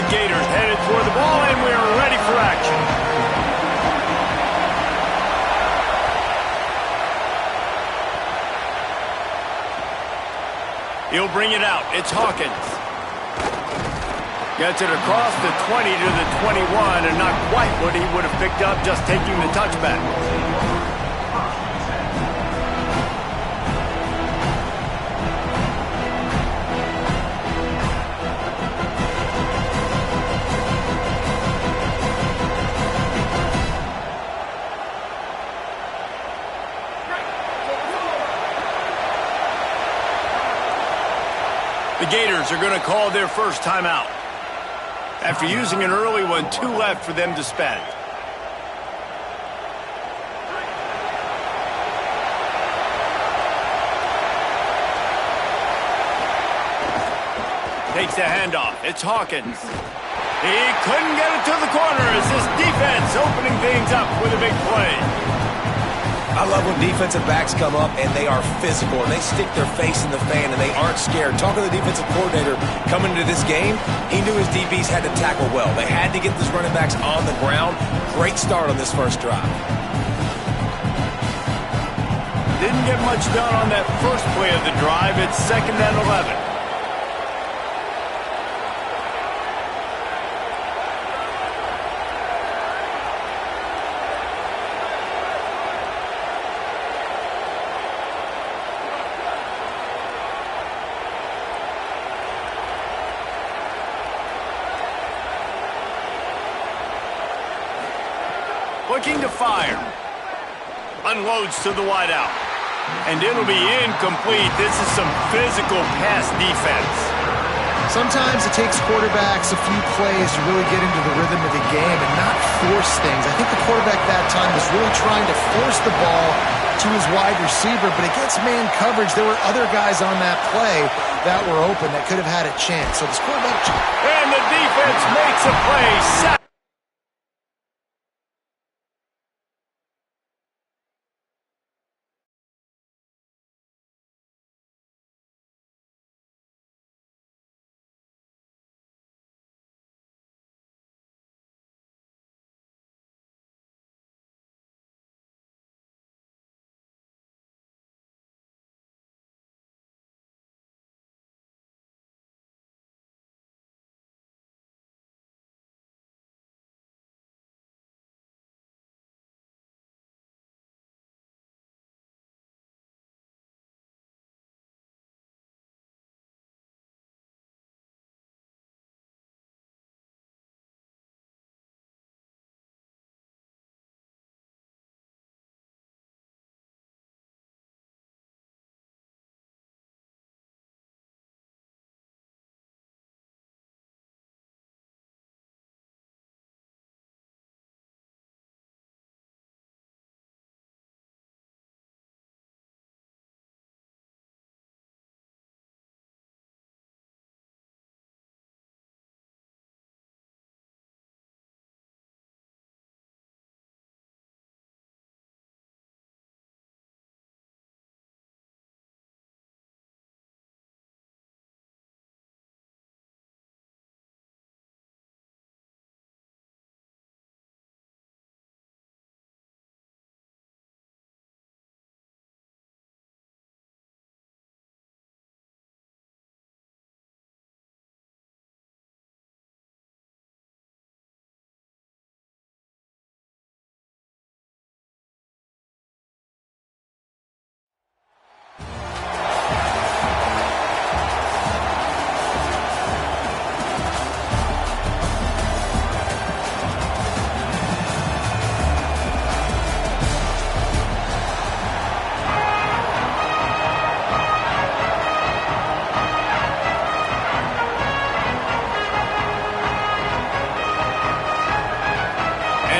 Gators headed toward the ball, and we are ready for action. He'll bring it out. It's Hawkins. Gets it across the 20 to the 21, and not quite what he would have picked up just taking the touchback. The Gators are going to call their first timeout. After using an early one, 2 left for them to spend. Takes the handoff. It's Hawkins. He couldn't get it to the corner as this defense opening things up with a big play. I love when defensive backs come up and they are physical and they stick their face in the fan and they aren't scared. Talking to the defensive coordinator coming into this game, he knew his DBs had to tackle well. They had to get these running backs on the ground. Great start on this first drive. Didn't get much done on that first play of the drive. It's 2nd and 11. Looking to fire. Unloads to the wideout. And it'll be incomplete. This is some physical pass defense. Sometimes it takes quarterbacks a few plays to really get into the rhythm of the game and not force things. I think the quarterback that time was really trying to force the ball to his wide receiver, but against man coverage, there were other guys on that play that were open that could have had a chance. So this quarterback... And the defense makes a play.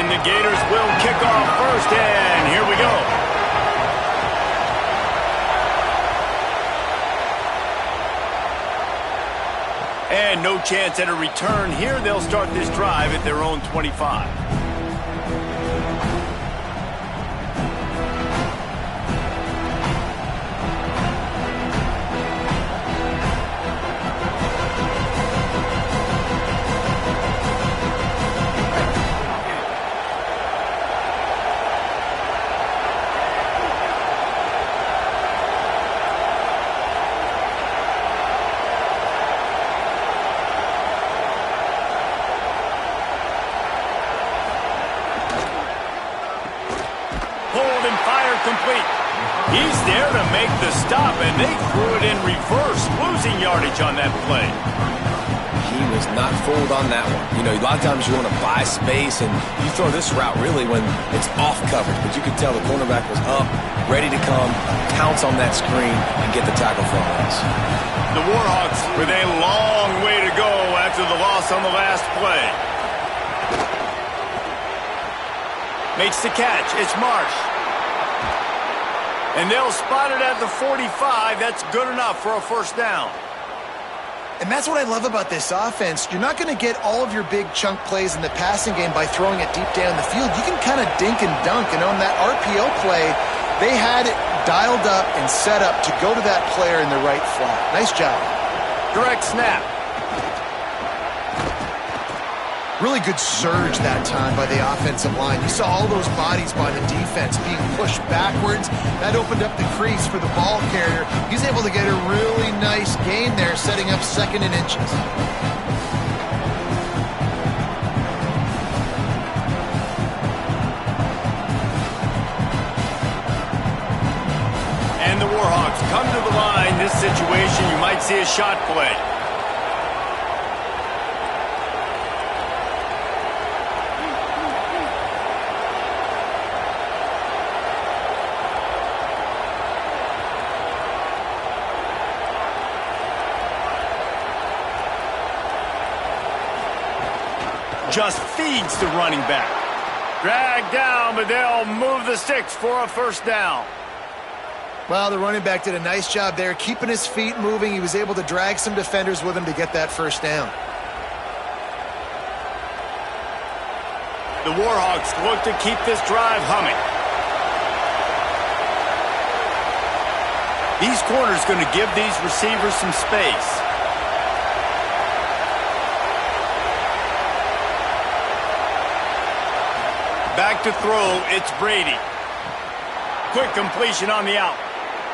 The Gators will kick off first, and here we go. And no chance at a return here. They'll start this drive at their own 25. pulled and fired complete. He's there to make the stop, and they threw it in reverse, losing yardage on that play. He was not fooled on that one. You know, a lot of times you want to buy space, and you throw this route really when it's off coverage. But you could tell the cornerback was up, ready to come, pounce on that screen, and get the tackle for a loss. The Warhawks with a long way to go after the loss on the last play. Makes the catch. It's Marsh. And they'll spot it at the 45. That's good enough for a first down. And that's what I love about this offense. You're not going to get all of your big chunk plays in the passing game by throwing it deep down the field. You can kind of dink and dunk. And on that RPO play, they had it dialed up and set up to go to that player in the right flat. Nice job. Direct snap. Really good surge that time by the offensive line. You saw all those bodies by the defense being pushed backwards. That opened up the crease for the ball carrier. He's able to get a really nice gain there, setting up 2nd and inches. And the Warhawks come to the line. This situation, you might see a shot play. Just feeds the running back. Dragged down, but they'll move the sticks for a first down. Well, the running back did a nice job there, keeping his feet moving. He was able to drag some defenders with him to get that first down. The Warhawks look to keep this drive humming. These corners going to give these receivers some space. Back to throw, it's Brady. Quick completion on the out.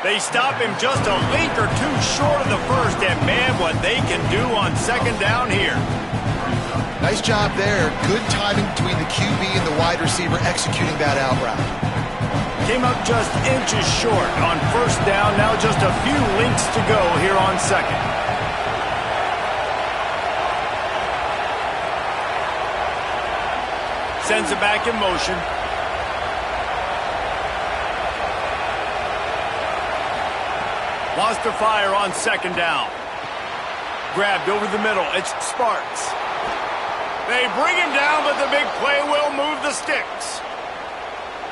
They stop him just a link or two short of the first, and man, what they can do on 2nd down here. Nice job there. Good timing between the QB and the wide receiver executing that out route. Came up just inches short on 1st down. Now just a few links to go here on 2nd. Sends it back in motion. Wants to fire on 2nd down. Grabbed over the middle. It's Sparks. They bring him down, but the big play will move the sticks.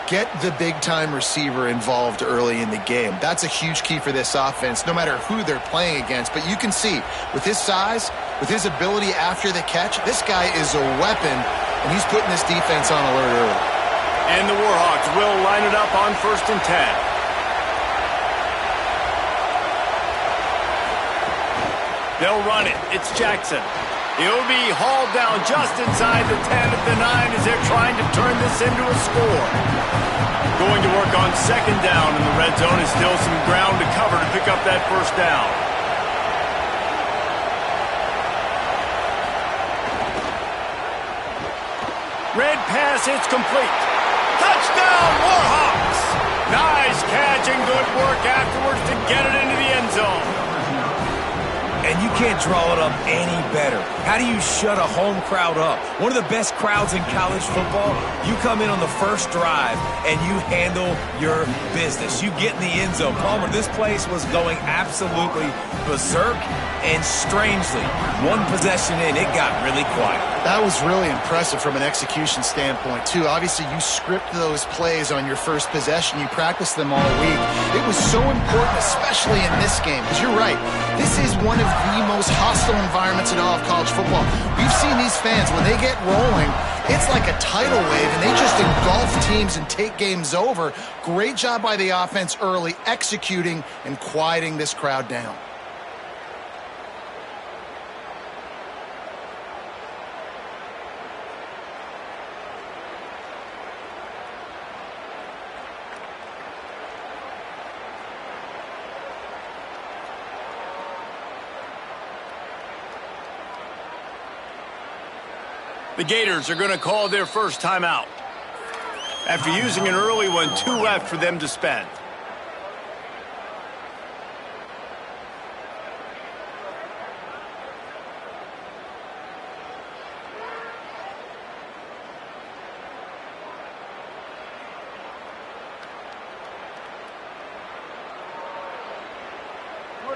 Get the big-time receiver involved early in the game. That's a huge key for this offense, no matter who they're playing against. But you can see, with his size, with his ability after the catch, this guy is a weapon, and he's putting this defense on alert early. And the Warhawks will line it up on 1st and 10. They'll run it. It's Jackson. He'll be hauled down just inside the 10 at the 9 as they're trying to turn this into a score. Going to work on 2nd down in the red zone is still some ground to cover to pick up that first down. Red pass, it's complete. Touchdown, Warhawks! Nice catch and good work afterwards to get it into the end zone. And you can't draw it up any better. How do you shut a home crowd up? One of the best crowds in college football. You come in on the first drive and you handle your business. You get in the end zone. Palmer, this place was going absolutely berserk, and strangely, one possession in, it got really quiet. That was really impressive from an execution standpoint, too. Obviously, you script those plays on your first possession. You practice them all week. It was so important, especially in this game, because you're right. This is one of the most hostile environments in all of college football. We've seen these fans, when they get rolling, it's like a tidal wave, and they just engulf teams and take games over. Great job by the offense early, executing and quieting this crowd down. The Gators are going to call their first timeout. After using an early one, 2 left for them to spend.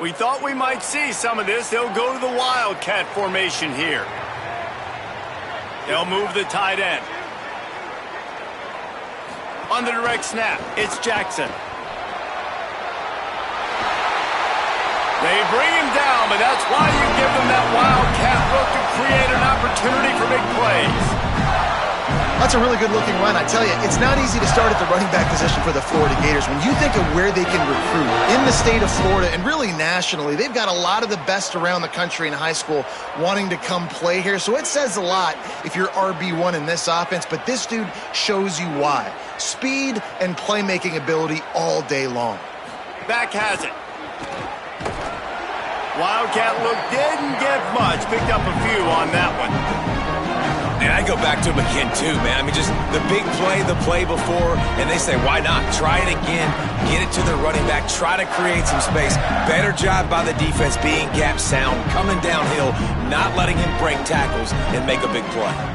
We thought we might see some of this. They'll go to the Wildcat formation here. They'll move the tight end. On the direct snap, it's Jackson. They bring him down, but that's why you give them that Wildcat look to create an opportunity for big plays. That's a really good-looking run. I tell you, it's not easy to start at the running back position for the Florida Gators. When you think of where they can recruit in the state of Florida and really nationally, they've got a lot of the best around the country in high school wanting to come play here. So it says a lot if you're RB1 in this offense, but this dude shows you why. Speed and playmaking ability all day long. Back has it. Wildcat look didn't get much. Picked up a few on that one. And I go back to him again, too, man. I mean, just the big play, the play before, and they say, why not? Try it again, get it to the running back, try to create some space. Better job by the defense being gap sound, coming downhill, not letting him break tackles and make a big play.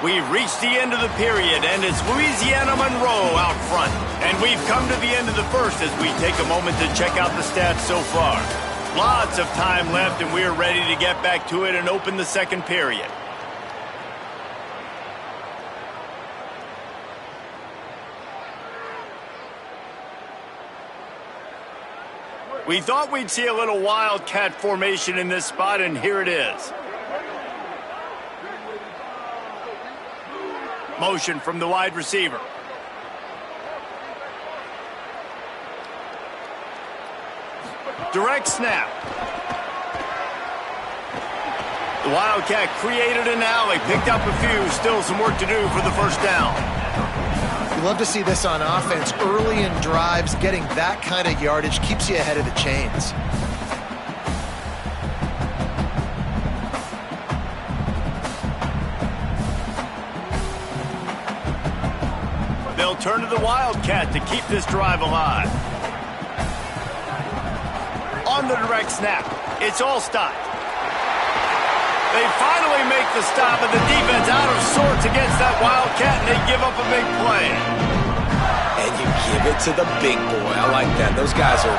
We've reached the end of the period, and it's Louisiana Monroe out front. And we've come to the end of the first as we take a moment to check out the stats so far. Lots of time left, and we're ready to get back to it and open the second period. We thought we'd see a little Wildcat formation in this spot, and here it is. Motion from the wide receiver. Direct snap. The Wildcat created an alley, picked up a few, still some work to do for the first down. You love to see this on offense. Early in drives, getting that kind of yardage keeps you ahead of the chains. They'll turn to the Wildcat to keep this drive alive. On the direct snap, it's all stopped. They finally make the stop, and the defense out of sorts against that Wildcat, and they give up a big play. And you give it to the big boy. I like that. Those guys are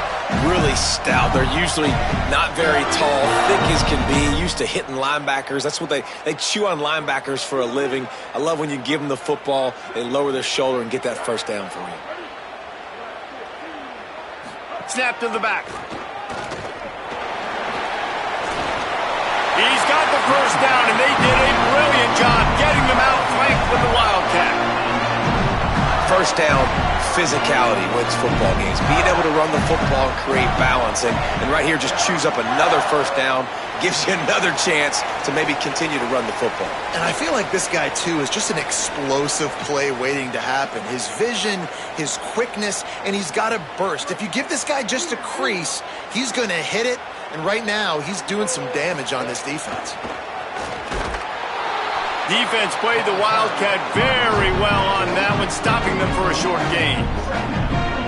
really stout. They're usually not very tall, thick as can be, used to hitting linebackers. That's what they chew on linebackers for a living. I love when you give them the football, they lower their shoulder and get that first down for you. Snap to the back. He's got the first down, and they did a brilliant job getting them out flanked with the Wildcat. First down, physicality wins football games. Being able to run the football and create balance. And right here, just choose up another first down, gives you another chance to maybe continue to run the football. And I feel like this guy, too, is just an explosive play waiting to happen. His vision, his quickness, and he's got a burst. If you give this guy just a crease, he's going to hit it. And right now, he's doing some damage on this defense. Defense played the Wildcat very well on that one, stopping them for a short gain.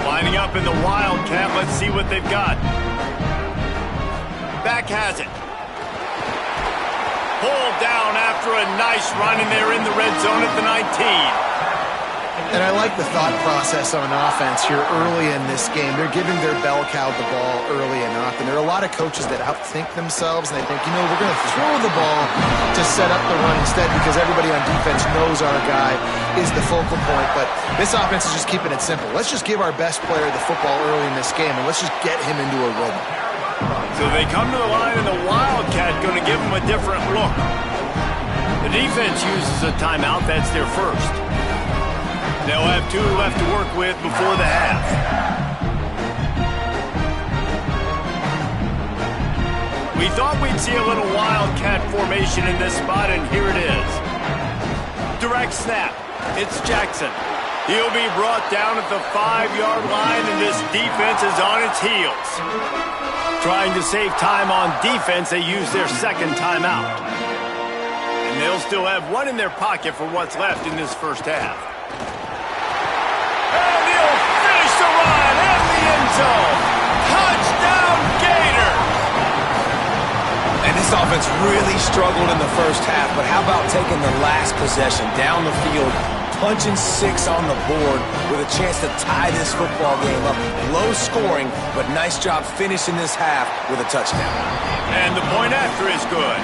Lining up in the Wildcat, let's see what they've got. Back has it. Pulled down after a nice run, and they're in the red zone at the 19. And I like the thought process on offense here early in this game. They're giving their bell cow the ball early enough. And there are a lot of coaches that outthink themselves, and they think, you know, we're going to throw the ball to set up the run instead because everybody on defense knows our guy is the focal point. But this offense is just keeping it simple. Let's just give our best player the football early in this game, and let's just get him into a rhythm. So they come to the line, and the Wildcat going to give them a different look. The defense uses a timeout. That's their first. They'll have 2 left to work with before the half. We thought we'd see a little Wildcat formation in this spot, and here it is. Direct snap. It's Jackson. He'll be brought down at the 5-yard line, and this defense is on its heels. Trying to save time on defense, they use their second timeout. And they'll still have one in their pocket for what's left in this first half. And he'll finish the run in the end zone. Touchdown, Gator! And this offense really struggled in the first half, but how about taking the last possession down the field, punching 6 on the board with a chance to tie this football game up. Low scoring, but nice job finishing this half with a touchdown. And the point after is good.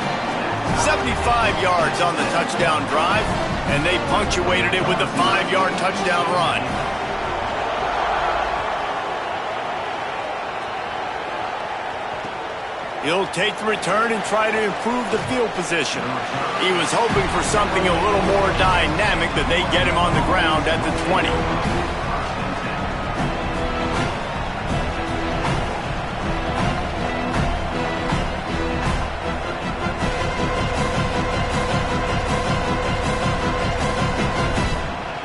75 yards on the touchdown drive, and they punctuated it with a 5-yard touchdown run. He'll take the return and try to improve the field position. He was hoping for something a little more dynamic, but they get him on the ground at the 20.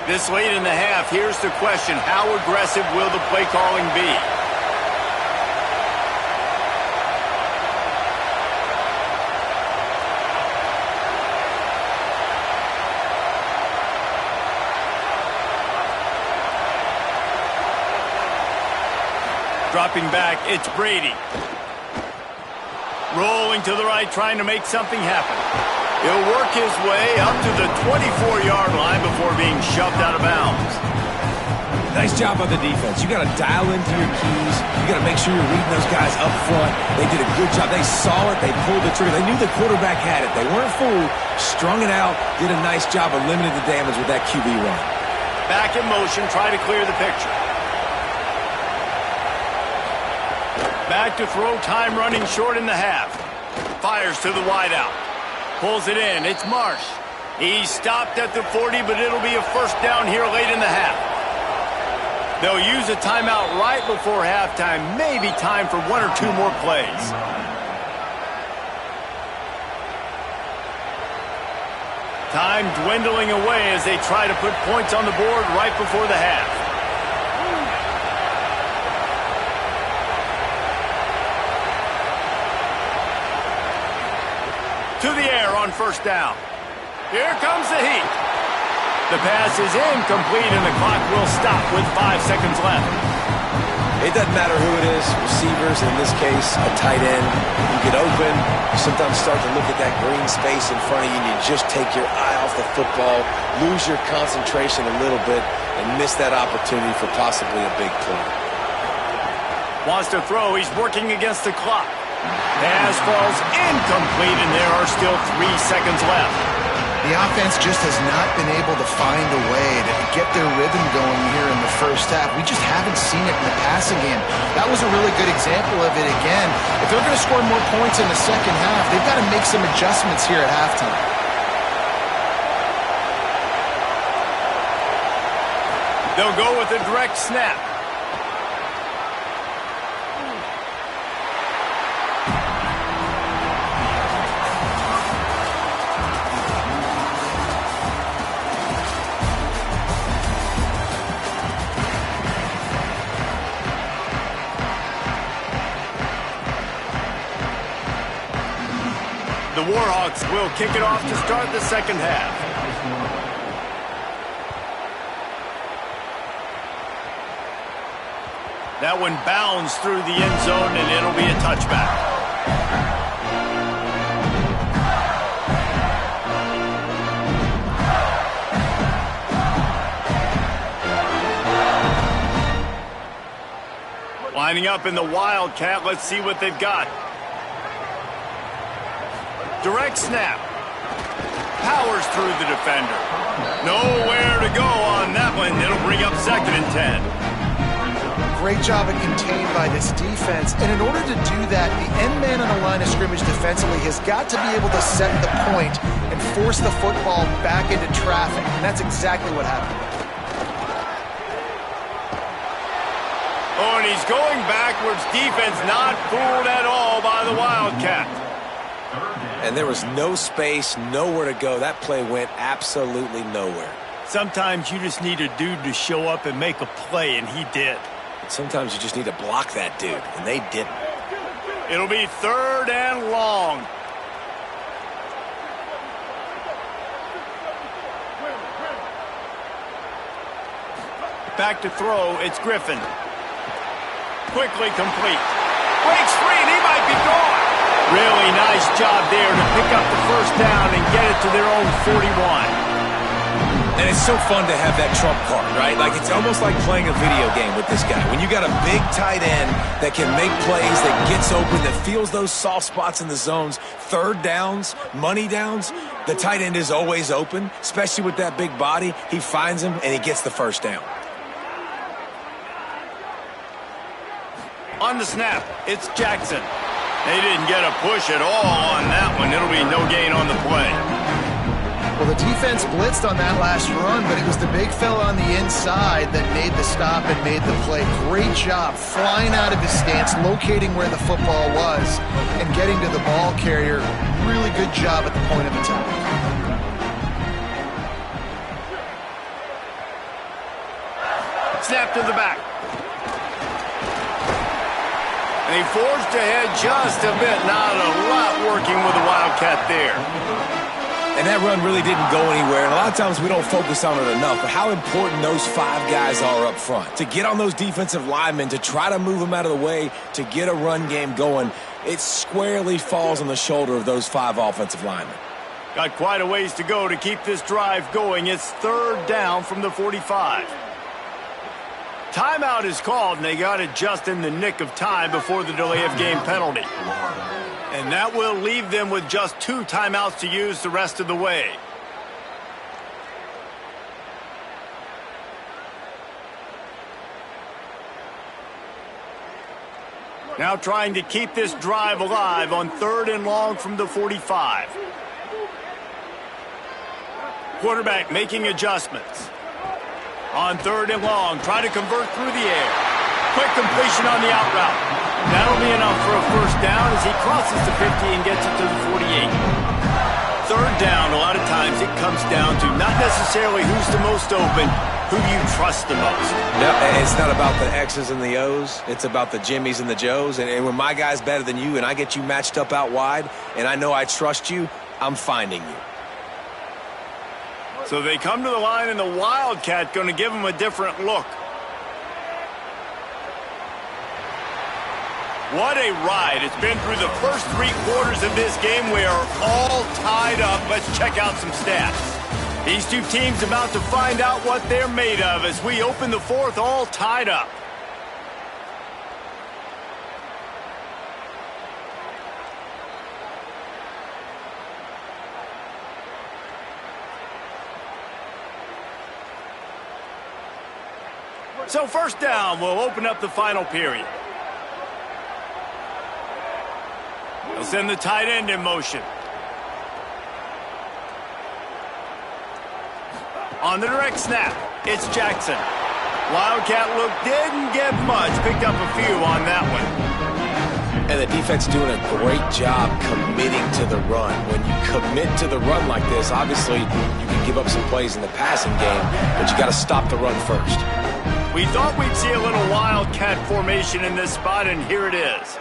This late in the half, here's the question: how aggressive will the play calling be? Dropping back, it's Brady. Rolling to the right, trying to make something happen. He'll work his way up to the 24-yard line before being shoved out of bounds. Nice job on the defense. You got to dial into your keys. You got to make sure you're reading those guys up front. They did a good job. They saw it. They pulled the trigger. They knew the quarterback had it. They weren't fooled. Strung it out. Did a nice job of limiting the damage with that QB run. Back in motion. Try to clear the picture. Back to throw, time running short in the half. Fires to the wideout. Pulls it in. It's Marsh. He's stopped at the 40, but it'll be a first down here late in the half. They'll use a timeout right before halftime. Maybe time for 1 or 2 more plays. Time dwindling away as they try to put points on the board right before the half. To the air on first down. Here comes the heat. The pass is incomplete, and the clock will stop with 5 seconds left. It doesn't matter who it is, receivers, in this case, a tight end. You get open, you sometimes start to look at that green space in front of you, and you just take your eye off the football, lose your concentration a little bit, and miss that opportunity for possibly a big play. Wants to throw. He's working against the clock. Pass falls incomplete, and there are still 3 seconds left. The offense just has not been able to find a way to get their rhythm going here in the first half. We just haven't seen it in the passing game. That was a really good example of it again. If they're going to score more points in the second half, they've got to make some adjustments here at halftime. They'll go with a direct snap. The Warhawks will kick it off to start the second half. That one bounds through the end zone, and it'll be a touchback. Lining up in the Wildcat. Let's see what they've got. Direct snap. Powers through the defender. Nowhere to go on that one. It'll bring up 2nd and 10. Great job of contained by this defense. And in order to do that, the end man on the line of scrimmage defensively has got to be able to set the point and force the football back into traffic. And that's exactly what happened. Oh, and he's going backwards. Defense not fooled at all by the Wildcat. And there was no space, nowhere to go. That play went absolutely nowhere. Sometimes you just need a dude to show up and make a play, and he did. Sometimes you just need to block that dude, and they didn't. It'll be 3rd and long. Back to throw, it's Griffin. Quickly complete. Breaks free, and he might be gone. Really nice job there to pick up the first down and get it to their own 41. And it's so fun to have that trump card, right? Like, it's almost like playing a video game with this guy. When you got a big tight end that can make plays, that gets open, that feels those soft spots in the zones, 3rd downs, money downs, the tight end is always open, especially with that big body. He finds him, and he gets the first down. On the snap, it's Jackson. They didn't get a push at all on that one. It'll be no gain on the play. Well, the defense blitzed on that last run, but it was the big fella on the inside that made the stop and made the play. Great job flying out of his stance, locating where the football was, and getting to the ball carrier. Really good job at the point of attack. Snap to the back. And he forged ahead just a bit. Not a lot working with the Wildcat there. And that run really didn't go anywhere. And a lot of times we don't focus on it enough. But how important those 5 guys are up front. To get on those defensive linemen, to try to move them out of the way, to get a run game going, it squarely falls on the shoulder of those 5 offensive linemen. Got quite a ways to go to keep this drive going. It's 3rd down from the 45. Timeout is called, and they got it just in the nick of time before the delay of game penalty. And that will leave them with just 2 timeouts to use the rest of the way. Now trying to keep this drive alive on 3rd and long from the 45. Quarterback making adjustments. On 3rd and long, trying to convert through the air. Quick completion on the out route. That'll be enough for a first down as he crosses the 50 and gets it to the 48. 3rd down, a lot of times it comes down to not necessarily who's the most open, who do you trust the most. No, it's not about the X's and the O's. It's about the Jimmys and the Joes. And when my guy's better than you and I get you matched up out wide and I know I trust you, I'm finding you. So they come to the line, and the Wildcat going to give them a different look. What a ride. It's been through the first 3 quarters of this game. We are all tied up. Let's check out some stats. These 2 teams about to find out what they're made of as we open the 4th all tied up. So 1st down will open up the final period. They'll send the tight end in motion. On the direct snap, it's Jackson. Wildcat look didn't get much, picked up a few on that one. And the defense doing a great job committing to the run. When you commit to the run like this, obviously you can give up some plays in the passing game, but you got to stop the run first. We thought we'd see a little Wildcat formation in this spot, and here it is.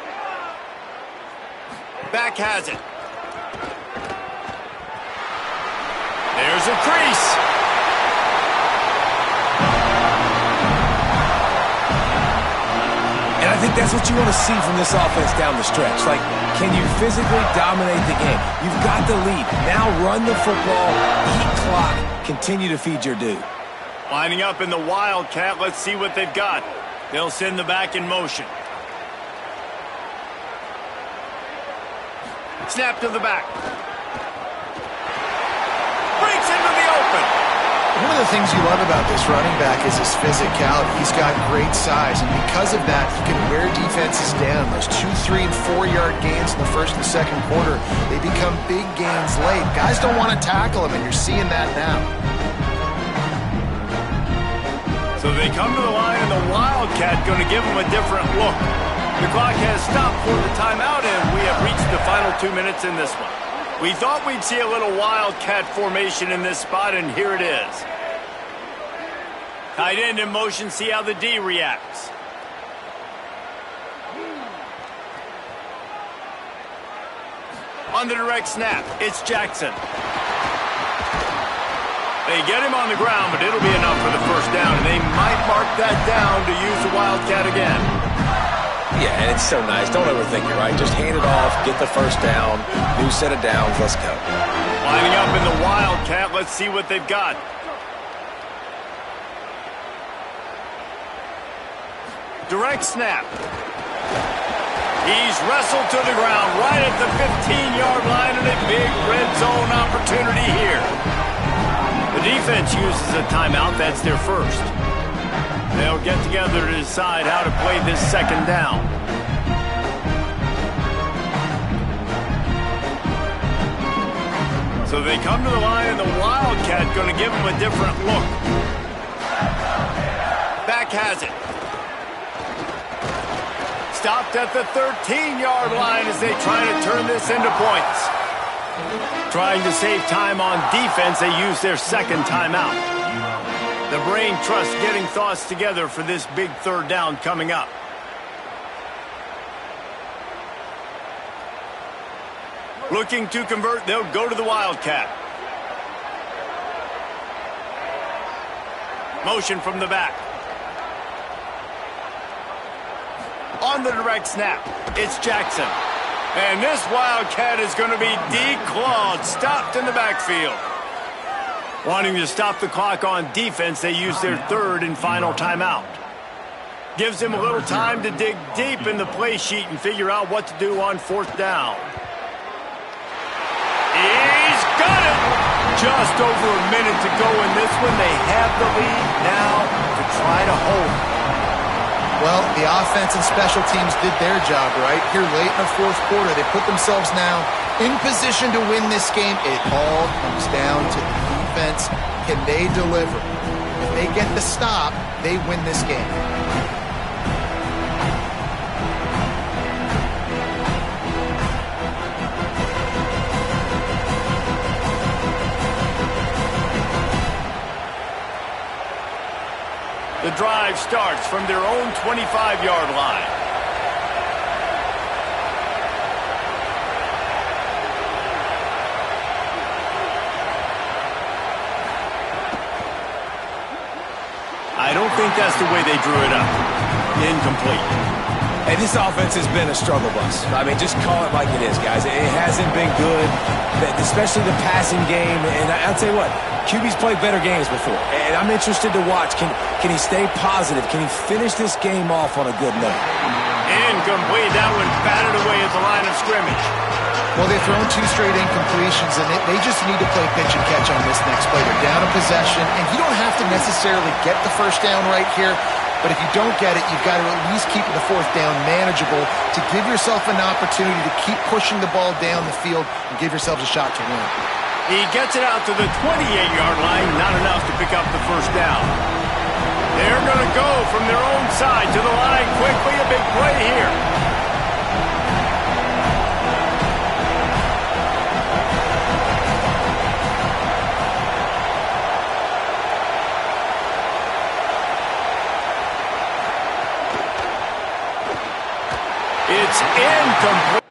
Back has it. There's a crease. And I think that's what you want to see from this offense down the stretch. Like, can you physically dominate the game? You've got the lead. Now run the football, eat clock, continue to feed your dude. Lining up in the Wildcat, let's see what they've got. They'll send the back in motion. Snap to the back. Breaks into the open. One of the things you love about this running back is his physicality. He's got great size, and because of that, he can wear defenses down. Those 2, 3, and 4-yard gains in the 1st and 2nd quarter, they become big gains late. Guys don't want to tackle him, and you're seeing that now. So they come to the line, and the Wildcat going to give them a different look. The clock has stopped for the timeout, and we have reached the final 2 minutes in this one. We thought we'd see a little wildcat formation in this spot, and here it is. Tight end in motion, see how the D reacts. On the direct snap, it's Jackson. They get him on the ground, but it'll be enough for the first down, and they might mark that down to use the wildcat again. Yeah, and it's so nice. Don't overthink it, right? Just hand it off, get the first down, new set of downs, let's go. Lining up in the wildcat, let's see what they've got. Direct snap. He's wrestled to the ground right at the 15-yard line, and a big red zone opportunity here. The defense uses a timeout. That's their first. They'll get together to decide how to play this second down. So they come to the line, and the wildcat going to give them a different look. Back has it. Stopped at the 13-yard line as they try to turn this into points. Trying to save time on defense, they use their second timeout. The brain trust getting thoughts together for this big third down coming up. Looking to convert, they'll go to the wildcat. Motion from the back. On the direct snap, it's Jackson. And this wildcat is going to be declawed, stopped in the backfield. Wanting to stop the clock on defense, they use their third and final timeout. Gives them a little time to dig deep in the play sheet and figure out what to do on fourth down. He's got it! Just over a minute to go in this one. They have the lead now to try to hold it. Well, the offense and special teams did their job, right? Here late in the fourth quarter, they put themselves now in position to win this game. It all comes down to the defense. Can they deliver? If they get the stop, they win this game. The drive starts from their own 25-yard line. I don't think that's the way they drew it up. Incomplete. Hey, this offense has been a struggle bus. I mean, just call it like it is, guys. It hasn't been good, especially the passing game. And I'll tell you what, QB's played better games before. And I'm interested to watch. Can he stay positive? Can he finish this game off on a good note? Incomplete. That one batted away at the line of scrimmage. Well, they've thrown 2 straight incompletions, and they just need to play pitch and catch on this next play. They're down in possession, and you don't have to necessarily get the first down right here. But if you don't get it, you've got to at least keep the fourth down manageable to give yourself an opportunity to keep pushing the ball down the field and give yourselves a shot to win. He gets it out to the 28-yard line, not enough to pick up the first down. They're going to go from their own side to the line quickly. A big play here. It's incomplete.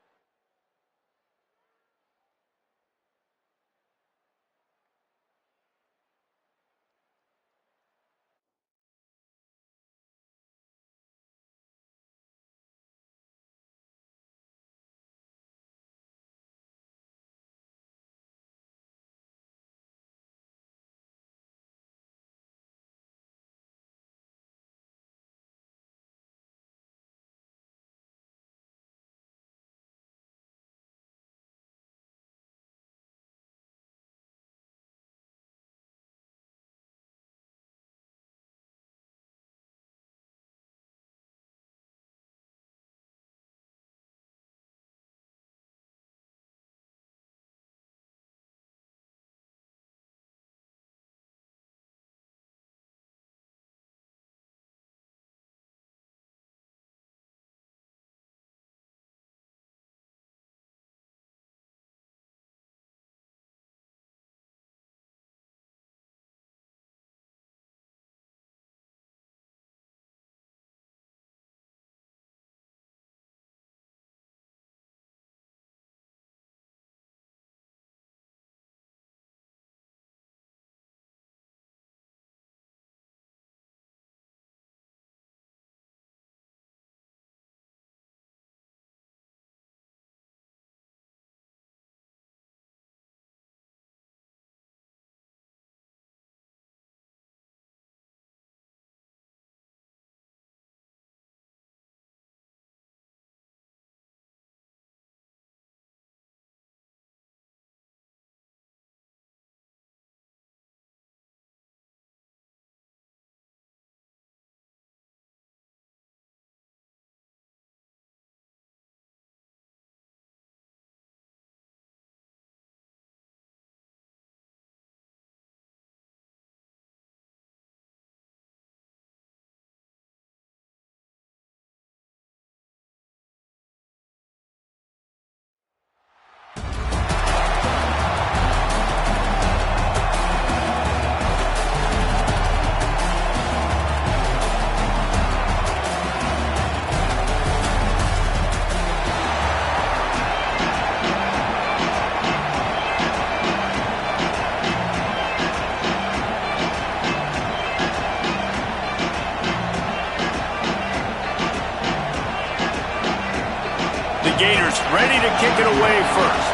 Gators ready to kick it away first.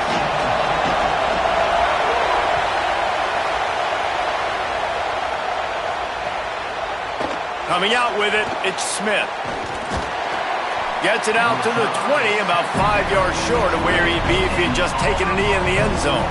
Coming out with it, it's Smith. Gets it out to the 20, about 5 yards short of where he'd be if he had just taken a knee in the end zone.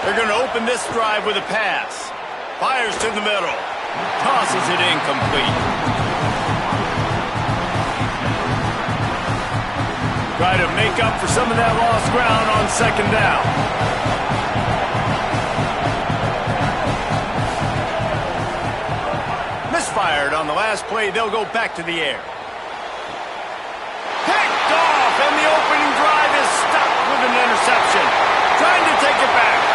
They're going to open this drive with a pass. Fires to the middle. Tosses it incomplete. Try to make up for some of that lost ground on second down. Misfired on the last play. They'll go back to the air. Picked off, and the opening drive is stopped with an interception. Trying to take it back.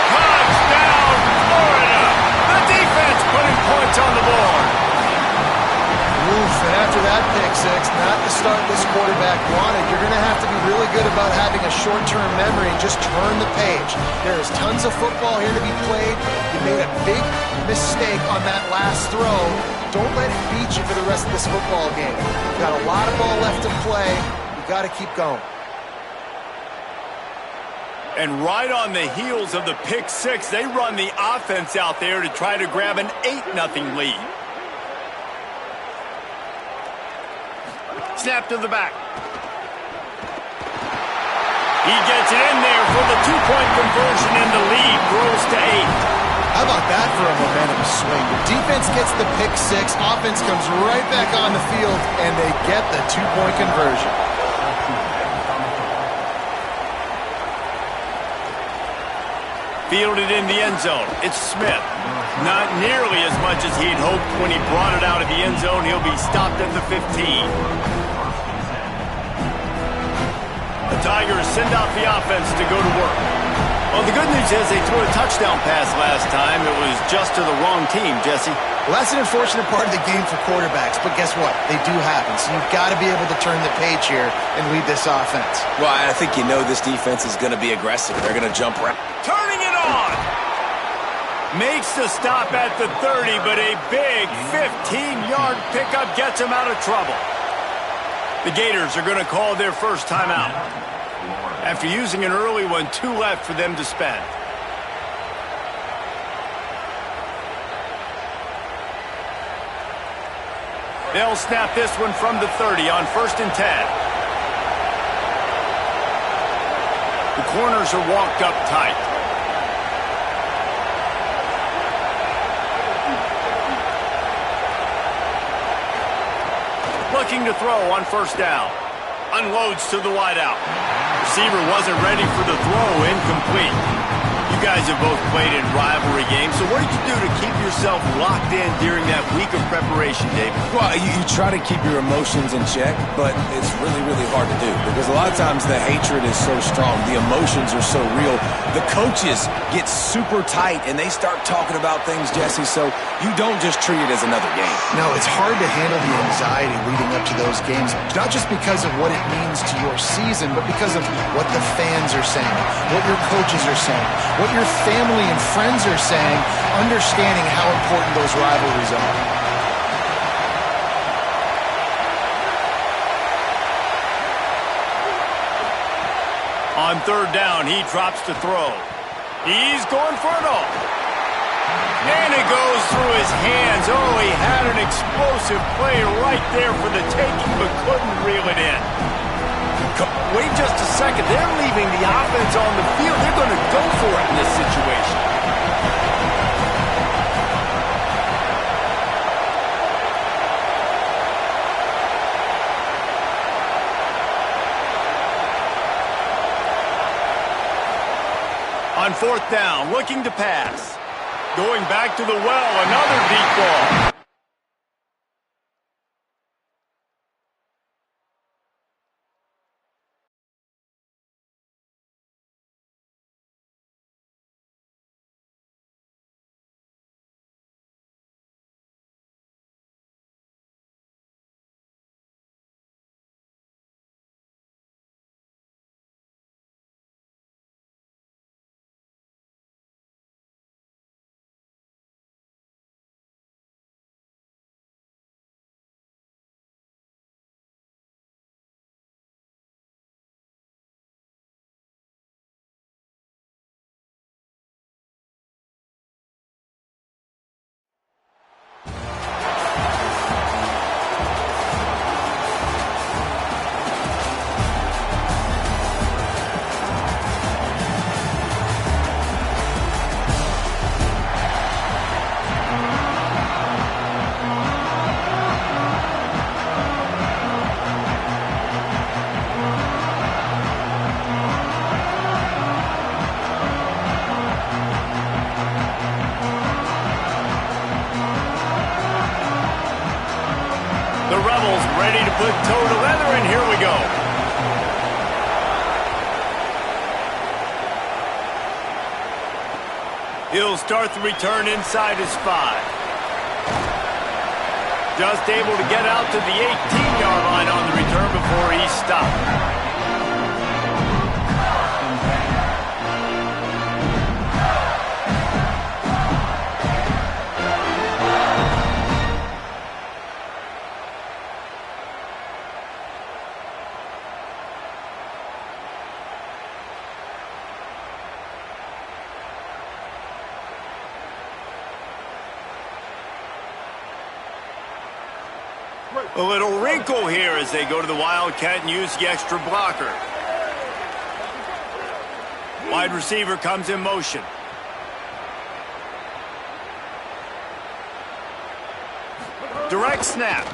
Touchdown, Florida! The defense putting points on the board. Oof, and after that pick six, not the start this quarterback wanted. You're going to have to be really good about having a short-term memory and just turn the page. There is tons of football here to be played. You made a big mistake on that last throw. Don't let it beat you for the rest of this football game. You've got a lot of ball left to play. You've got to keep going. And right on the heels of the pick six, they run the offense out there to try to grab an 8-0 lead. Snap to the back. He gets it in there for the 2-point conversion, and the lead grows to 8. How about that for a momentum swing? The defense gets the pick six, offense comes right back on the field, and they get the 2-point conversion. Fielded in the end zone. It's Smith. Not nearly as much as he'd hoped when he brought it out of the end zone. He'll be stopped at the 15. The Tigers send out the offense to go to work. Well, the good news is they threw a touchdown pass last time. It was just to the wrong team, Jesse. Well, that's an unfortunate part of the game for quarterbacks, but guess what? They do happen, so you've got to be able to turn the page here and lead this offense. Well, I think you know this defense is going to be aggressive. They're going to jump around. Turning it on! Makes the stop at the 30, but a big 15-yard pickup gets him out of trouble. The Gators are going to call their first timeout. After using an early one, 2 left for them to spend. They'll snap this one from the 30 on 1st and 10. The corners are walked up tight. Looking to throw on 1st down. Unloads to the wideout. Receiver wasn't ready for the throw, incomplete. You guys have both played in rivalry games, so what did you do to keep yourself locked in during that week of preparation, David? Well, you try to keep your emotions in check, but it's really, really hard to do because a lot of times the hatred is so strong. The emotions are so real. The coaches get super tight, and they start talking about things, Jesse, so you don't just treat it as another game. No, it's hard to handle the anxiety leading up to those games, not just because of what it means to your season, but because of what the fans are saying, what your coaches are saying, what your family and friends are saying, understanding how important those rivalries are. On 3rd down, he drops to throw. He's going for it all. And it goes through his hands. Oh, he had an explosive play right there for the taking, but couldn't reel it in. Wait just a second. They're leaving the offense on the field. They're going to go for it in this situation. On 4th down, looking to pass. Going back to the well, another deep ball. The Rebels ready to put toe to leather, and here we go. He'll start the return inside his 5. Just able to get out to the 18-yard line on the return before he's stopped. A little wrinkle here as they go to the Wildcat and use the extra blocker. Wide receiver comes in motion. Direct snap.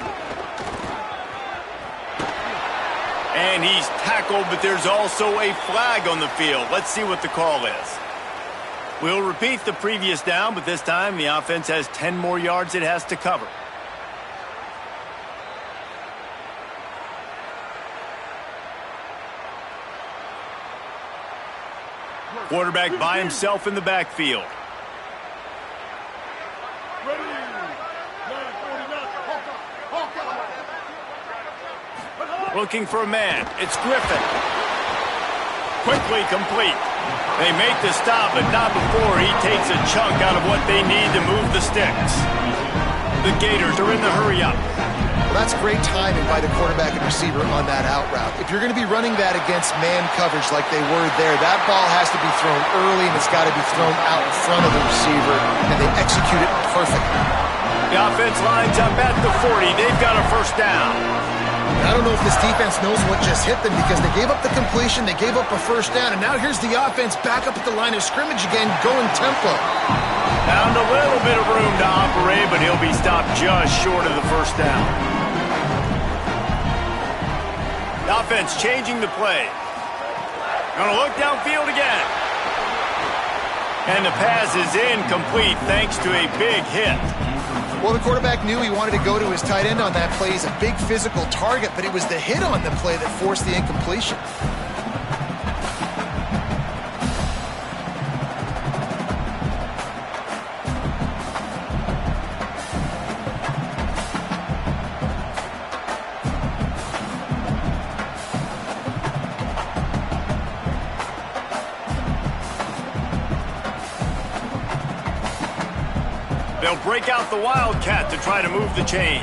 And he's tackled, but there's also a flag on the field. Let's see what the call is. We'll repeat the previous down, but this time the offense has 10 more yards it has to cover. Quarterback by himself in the backfield. Looking for a man. It's Griffin. Quickly complete. They make the stop, but not before he takes a chunk out of what they need to move the sticks. The Gators are in the hurry-up. Well, that's great timing by the quarterback and receiver on that out route. If you're going to be running that against man coverage like they were there, that ball has to be thrown early and it's got to be thrown out in front of the receiver, and they execute it perfectly. The offense lines up at the 40. They've got a first down. I don't know if this defense knows what just hit them because they gave up the completion, they gave up a first down, and now here's the offense back up at the line of scrimmage again, going tempo. Found a little bit of room to operate, but he'll be stopped just short of the first down. The offense changing the play. Going to look downfield again. And the pass is incomplete thanks to a big hit. Well, the quarterback knew he wanted to go to his tight end on that play. He's a big physical target, but it was the hit on the play that forced the incompletion. They'll break out the Wildcat to try to move the chains.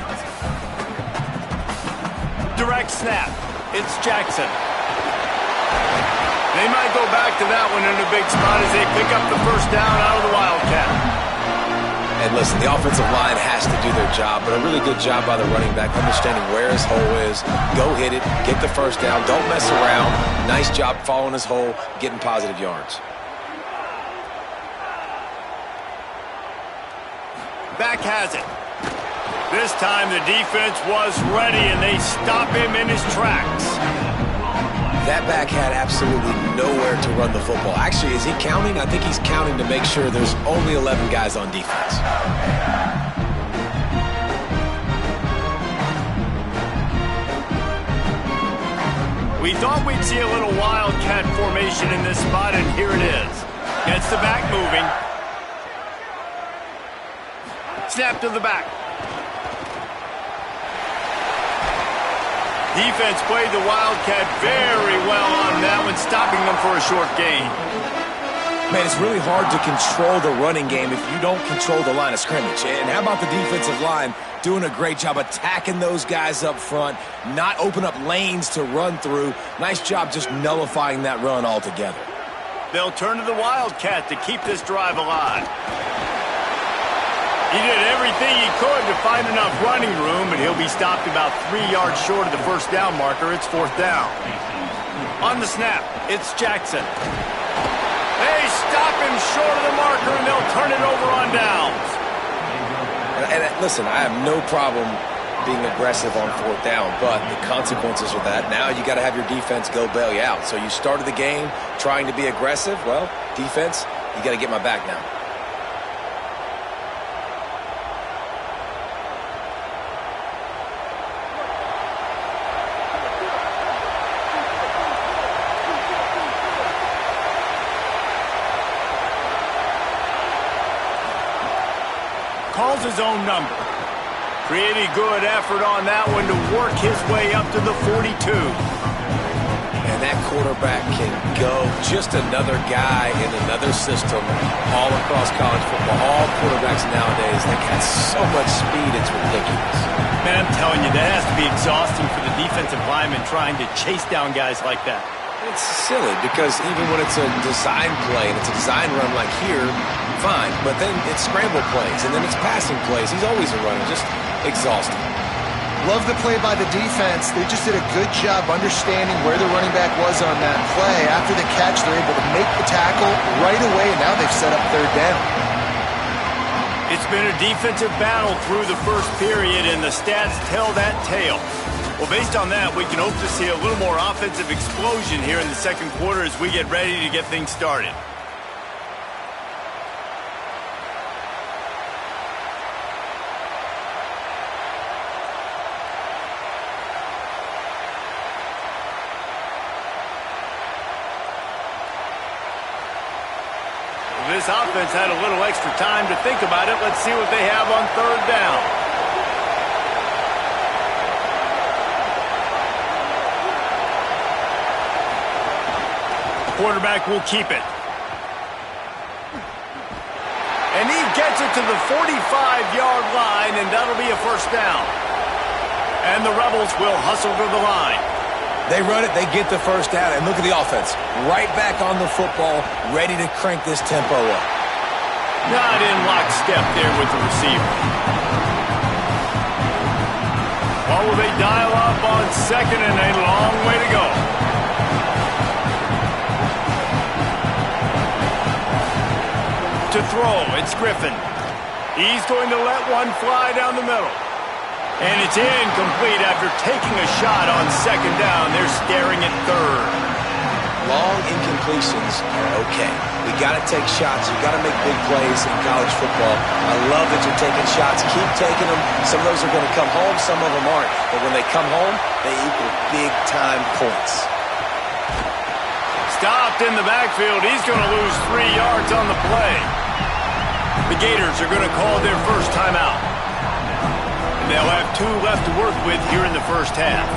Direct snap. It's Jackson. They might go back to that one in a big spot as they pick up the first down out of the Wildcat. And listen, the offensive line has to do their job, but a really good job by the running back, understanding where his hole is. Go hit it, get the first down, don't mess around. Nice job following his hole, getting positive yards. Back has it. This time the defense was ready and they stop him in his tracks. That back had absolutely nowhere to run the football. Actually, is he counting? I think he's counting to make sure there's only 11 guys on defense. We thought we'd see a little Wildcat formation in this spot, and here it is. Gets the back moving. Snap to the back. Defense played the Wildcat very well on that one, stopping them for a short gain. Man, it's really hard to control the running game if you don't control the line of scrimmage. And how about the defensive line doing a great job attacking those guys up front, not open up lanes to run through. Nice job just nullifying that run altogether. They'll turn to the Wildcat to keep this drive alive. He did everything he could to find enough running room, but he'll be stopped about 3 yards short of the first down marker. It's fourth down. On the snap, it's Jackson. They stop him short of the marker, and they'll turn it over on downs. And listen, I have no problem being aggressive on fourth down, but the consequences of that, now you got to have your defense go bail you out. So you started the game trying to be aggressive. Well, defense, you got to get my back now. calls his own number. Pretty good effort on that one to work his way up to the 42. And that quarterback can go. Just another guy in another system all across college football. All quarterbacks nowadays, they got so much speed, it's ridiculous. Man, I'm telling you, that has to be exhausting for the defensive lineman trying to chase down guys like that. It's silly because even when it's a design play and it's a design run like here, fine. But then it's scramble plays and then it's passing plays. He's always a runner, just exhausting. Love the play by the defense. They just did a good job understanding where the running back was on that play. After the catch, they're able to make the tackle right away, and now they've set up third down. It's been a defensive battle through the first period, and the stats tell that tale. Well, based on that, we can hope to see a little more offensive explosion here in the second quarter as we get ready to get things started. This offense had a little extra time to think about it. Let's see what they have on third down. The quarterback will keep it. And he gets it to the 45-yard line, and that'll be a first down. And the Rebels will hustle to the line. They run it, they get the first down, and look at the offense. Right back on the football, ready to crank this tempo up. Not in lockstep there with the receiver. Well, will they dial up on second and a long way to go? To throw, it's Griffin. He's going to let one fly down the middle. And it's incomplete after taking a shot on second down. They're staring at third. Long incompletions are okay. We got to take shots. You got to make big plays in college football. I love that you're taking shots. Keep taking them. Some of those are going to come home. Some of them aren't. But when they come home, they equal big-time points. Stopped in the backfield. He's going to lose 3 yards on the play. The Gators are going to call their first timeout. They'll have 2 left to work with here in the first half.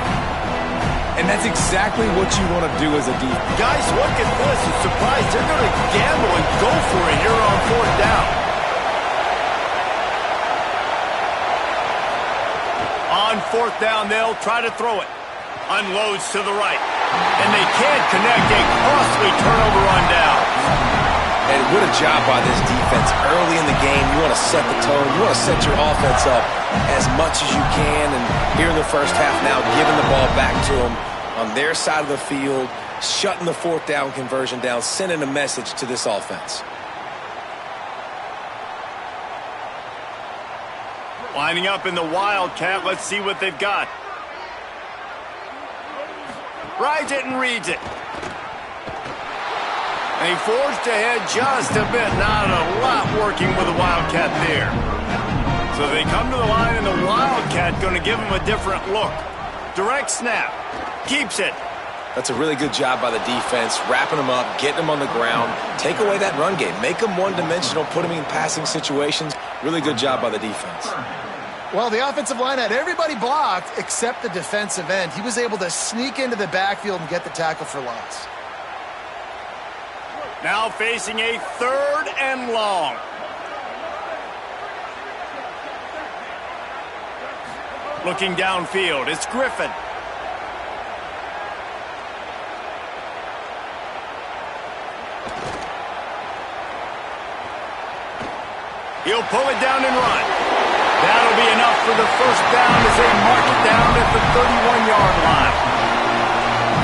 And that's exactly what you want to do as a defense. Guys, look at this. I'm surprised they're going to gamble and go for it here on fourth down. On fourth down, they'll try to throw it. Unloads to the right. And they can't connect. A costly turnover on downs. And what a job by this defense. Early in the game, you want to set the tone. You want to set your offense up as much as you can. And here in the first half now, giving the ball back to them on their side of the field, shutting the fourth down conversion down, sending a message to this offense. Lining up in the Wildcat. Let's see what they've got. Rides it and reads it. And he forged ahead just a bit. Not a lot working with the Wildcat there. So they come to the line, and the Wildcat going to give him a different look. Direct snap. Keeps it. That's a really good job by the defense, wrapping them up, getting them on the ground. Take away that run game. Make them one-dimensional, put them in passing situations. Really good job by the defense. Well, the offensive line had everybody blocked except the defensive end. He was able to sneak into the backfield and get the tackle for loss. Now facing a third and long. Looking downfield, it's Griffin. He'll pull it down and run. That'll be enough for the first down as they mark it down at the 31-yard line.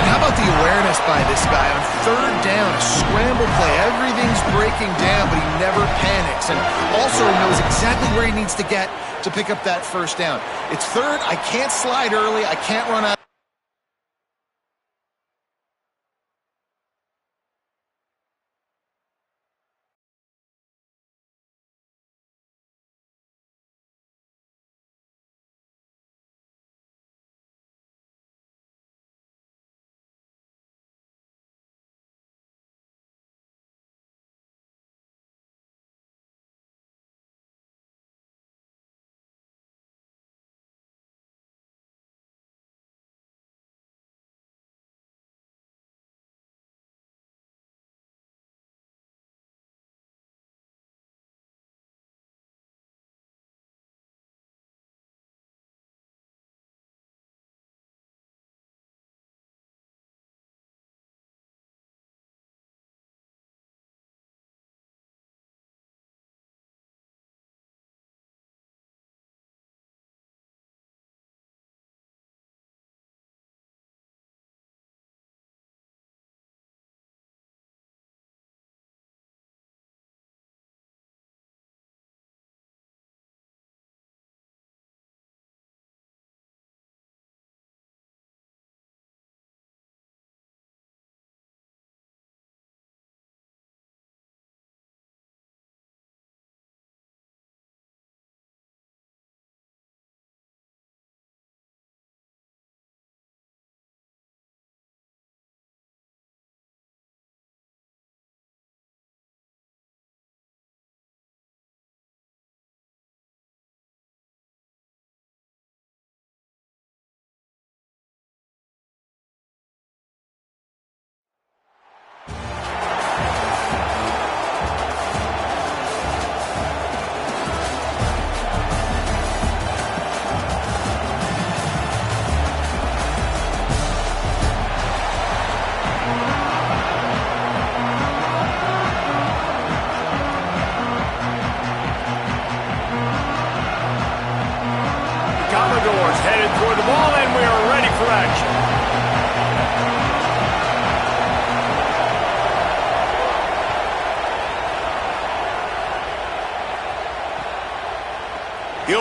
And how about the awareness by this guy on third down, a scramble play. Everything's breaking down, but he never panics. And also he knows exactly where he needs to get to pick up that first down. It's third. I can't slide early. I can't run out.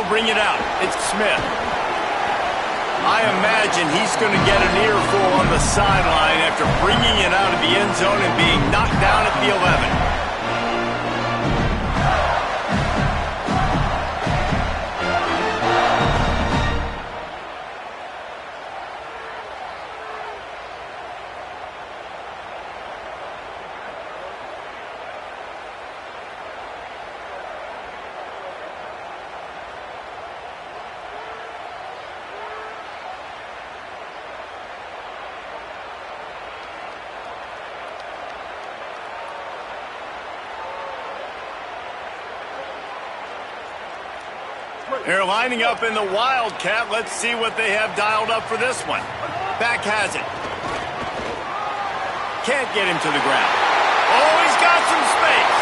bring it out. It's Smith. I imagine he's going to get an earful on the sideline after bringing it out of the end zone and being knocked down at the 11. They're lining up in the Wildcat. Let's see what they have dialed up for this one. Back has it. Can't get him to the ground. Oh, he's got some space.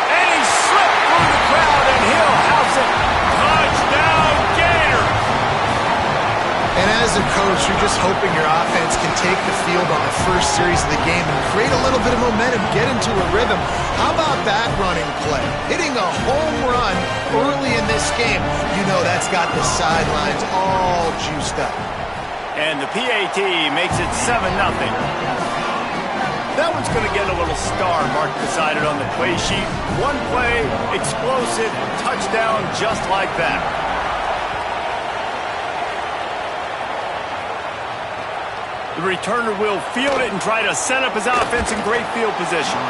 And he slipped through the crowd, and he'll house it. Touchdown, Gators. And as a coach, you're just hoping your offense can take the field on the first series of the game and create a little bit of momentum, get into a rhythm. How about that running play? Hitting a home run early in this game. You know that's got the sidelines all juiced up. And the PAT makes it 7-0. That one's going to get a little star mark beside it on the play sheet. One play, explosive, touchdown just like that. The returner will field it and try to set up his offense in great field position.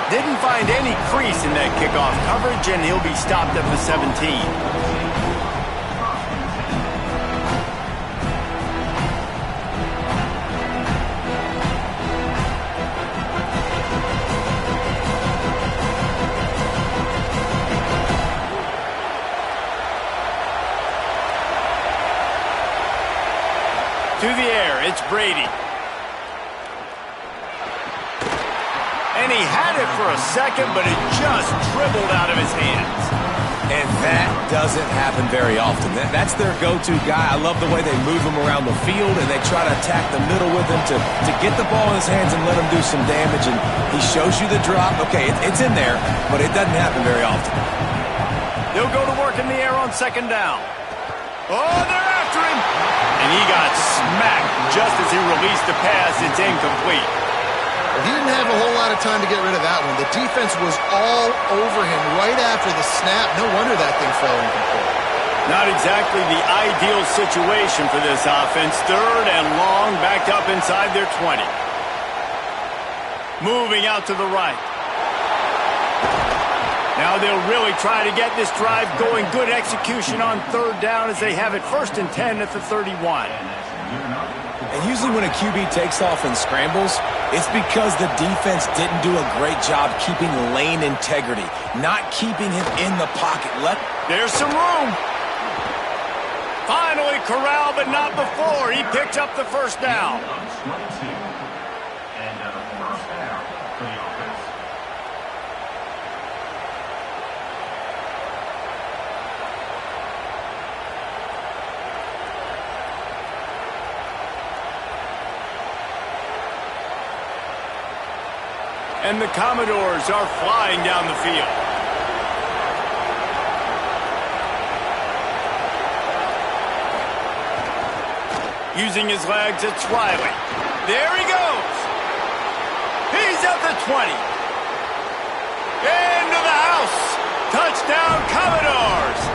Didn't find any crease in that kickoff coverage, and he'll be stopped at the 17. To the air, it's Brady. And he had it for a second, but it just dribbled out of his hands. And that doesn't happen very often. That's their go-to guy. I love the way they move him around the field, and they try to attack the middle with him to get the ball in his hands and let him do some damage. And he shows you the drop. Okay, it's in there, but it doesn't happen very often. They'll go to work in the air on second down. Oh, they're after him. And he got smacked just as he released the pass. It's incomplete. He didn't have a whole lot of time to get rid of that one. The defense was all over him right after the snap. No wonder that thing fell incomplete. Not exactly the ideal situation for this offense. Third and long, backed up inside their 20. Moving out to the right. Now they'll really try to get this drive going. Good execution on third down as they have it 1st and 10 at the 31. And usually when a QB takes off and scrambles, it's because the defense didn't do a great job keeping lane integrity, not keeping him in the pocket. There's some room. Finally corralled, but not before. He picked up the first down. And the Commodores are flying down the field. Using his legs, it's Riley. There he goes. He's at the 20. Into the house. Touchdown, Commodores.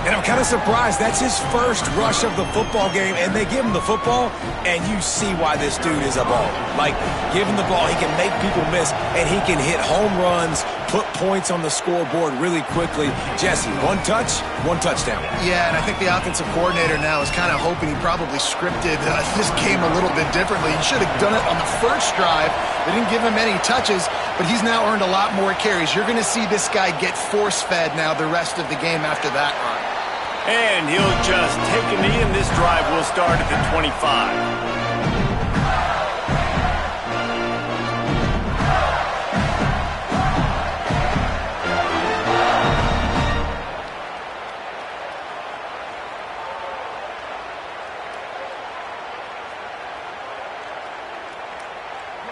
And I'm kind of surprised. That's his first rush of the football game, and they give him the football, and you see why this dude is a baller. Like, give him the ball, he can make people miss, and he can hit home runs, put points on the scoreboard really quickly. Jesse, one touch, one touchdown. Yeah, and I think the offensive coordinator now is kind of hoping he probably scripted this game a little bit differently. He should have done it on the first drive. They didn't give him any touches, but he's now earned a lot more carries. You're going to see this guy get force-fed now the rest of the game after that run. And he'll just take a knee, and this drive will start at the 25.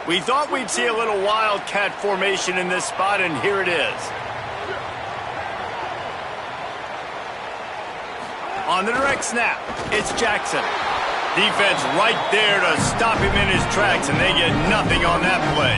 We thought we'd see a little wildcat formation in this spot, and here it is. On the direct snap, it's Jackson. Defense right there to stop him in his tracks, and they get nothing on that play.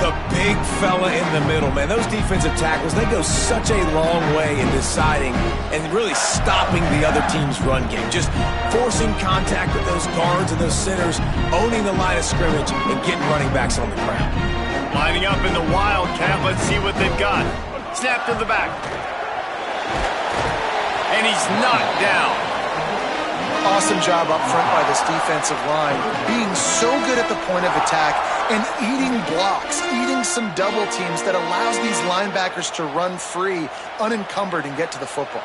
The big fella in the middle, man. Those defensive tackles, they go such a long way in deciding and really stopping the other team's run game. Just forcing contact with those guards and those centers, owning the line of scrimmage, and getting running backs on the ground. Lining up in the wildcat, let's see what they've got. Snap to the back. And he's knocked down. Awesome job up front by this defensive line, being so good at the point of attack and eating blocks, eating some double teams that allows these linebackers to run free, unencumbered, and get to the football.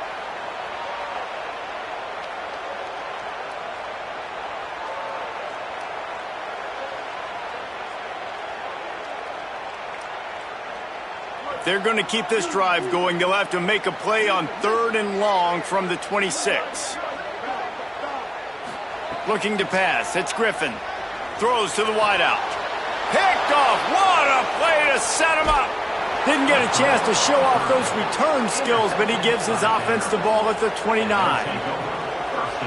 They're going to keep this drive going. They'll have to make a play on 3rd and long from the 26. Looking to pass. It's Griffin. Throws to the wideout. Picked off. What a play to set him up. Didn't get a chance to show off those return skills, but he gives his offense the ball at the 29.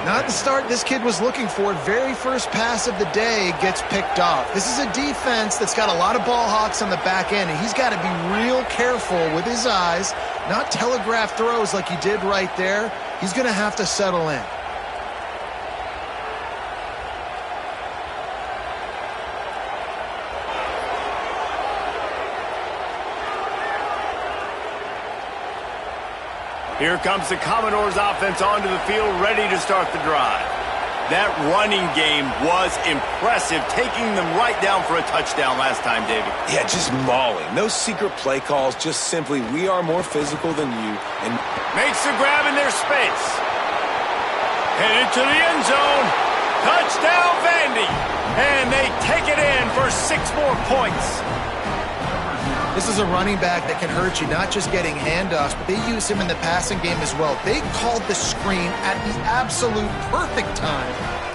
Not the start this kid was looking for. Very first pass of the day gets picked off. This is a defense that's got a lot of ball hawks on the back end, and he's got to be real careful with his eyes, not telegraph throws like he did right there. He's going to have to settle in. Here comes the Commodores offense onto the field, ready to start the drive. That running game was impressive, taking them right down for a touchdown last time, David. Yeah, just mauling. No secret play calls, just simply, we are more physical than you. And makes the grab in their space. Headed to the end zone. Touchdown, Vandy. And they take it in for 6 more points. This is a running back that can hurt you, not just getting handoffs, but they use him in the passing game as well. They called the screen at the absolute perfect time,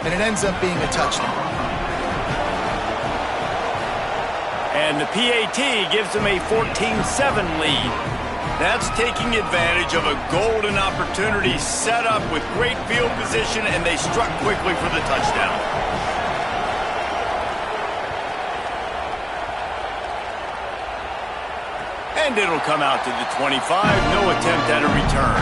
and it ends up being a touchdown. And the PAT gives them a 14-7 lead. That's taking advantage of a golden opportunity set up with great field position, and they struck quickly for the touchdown. And it'll come out to the 25. No attempt at a return.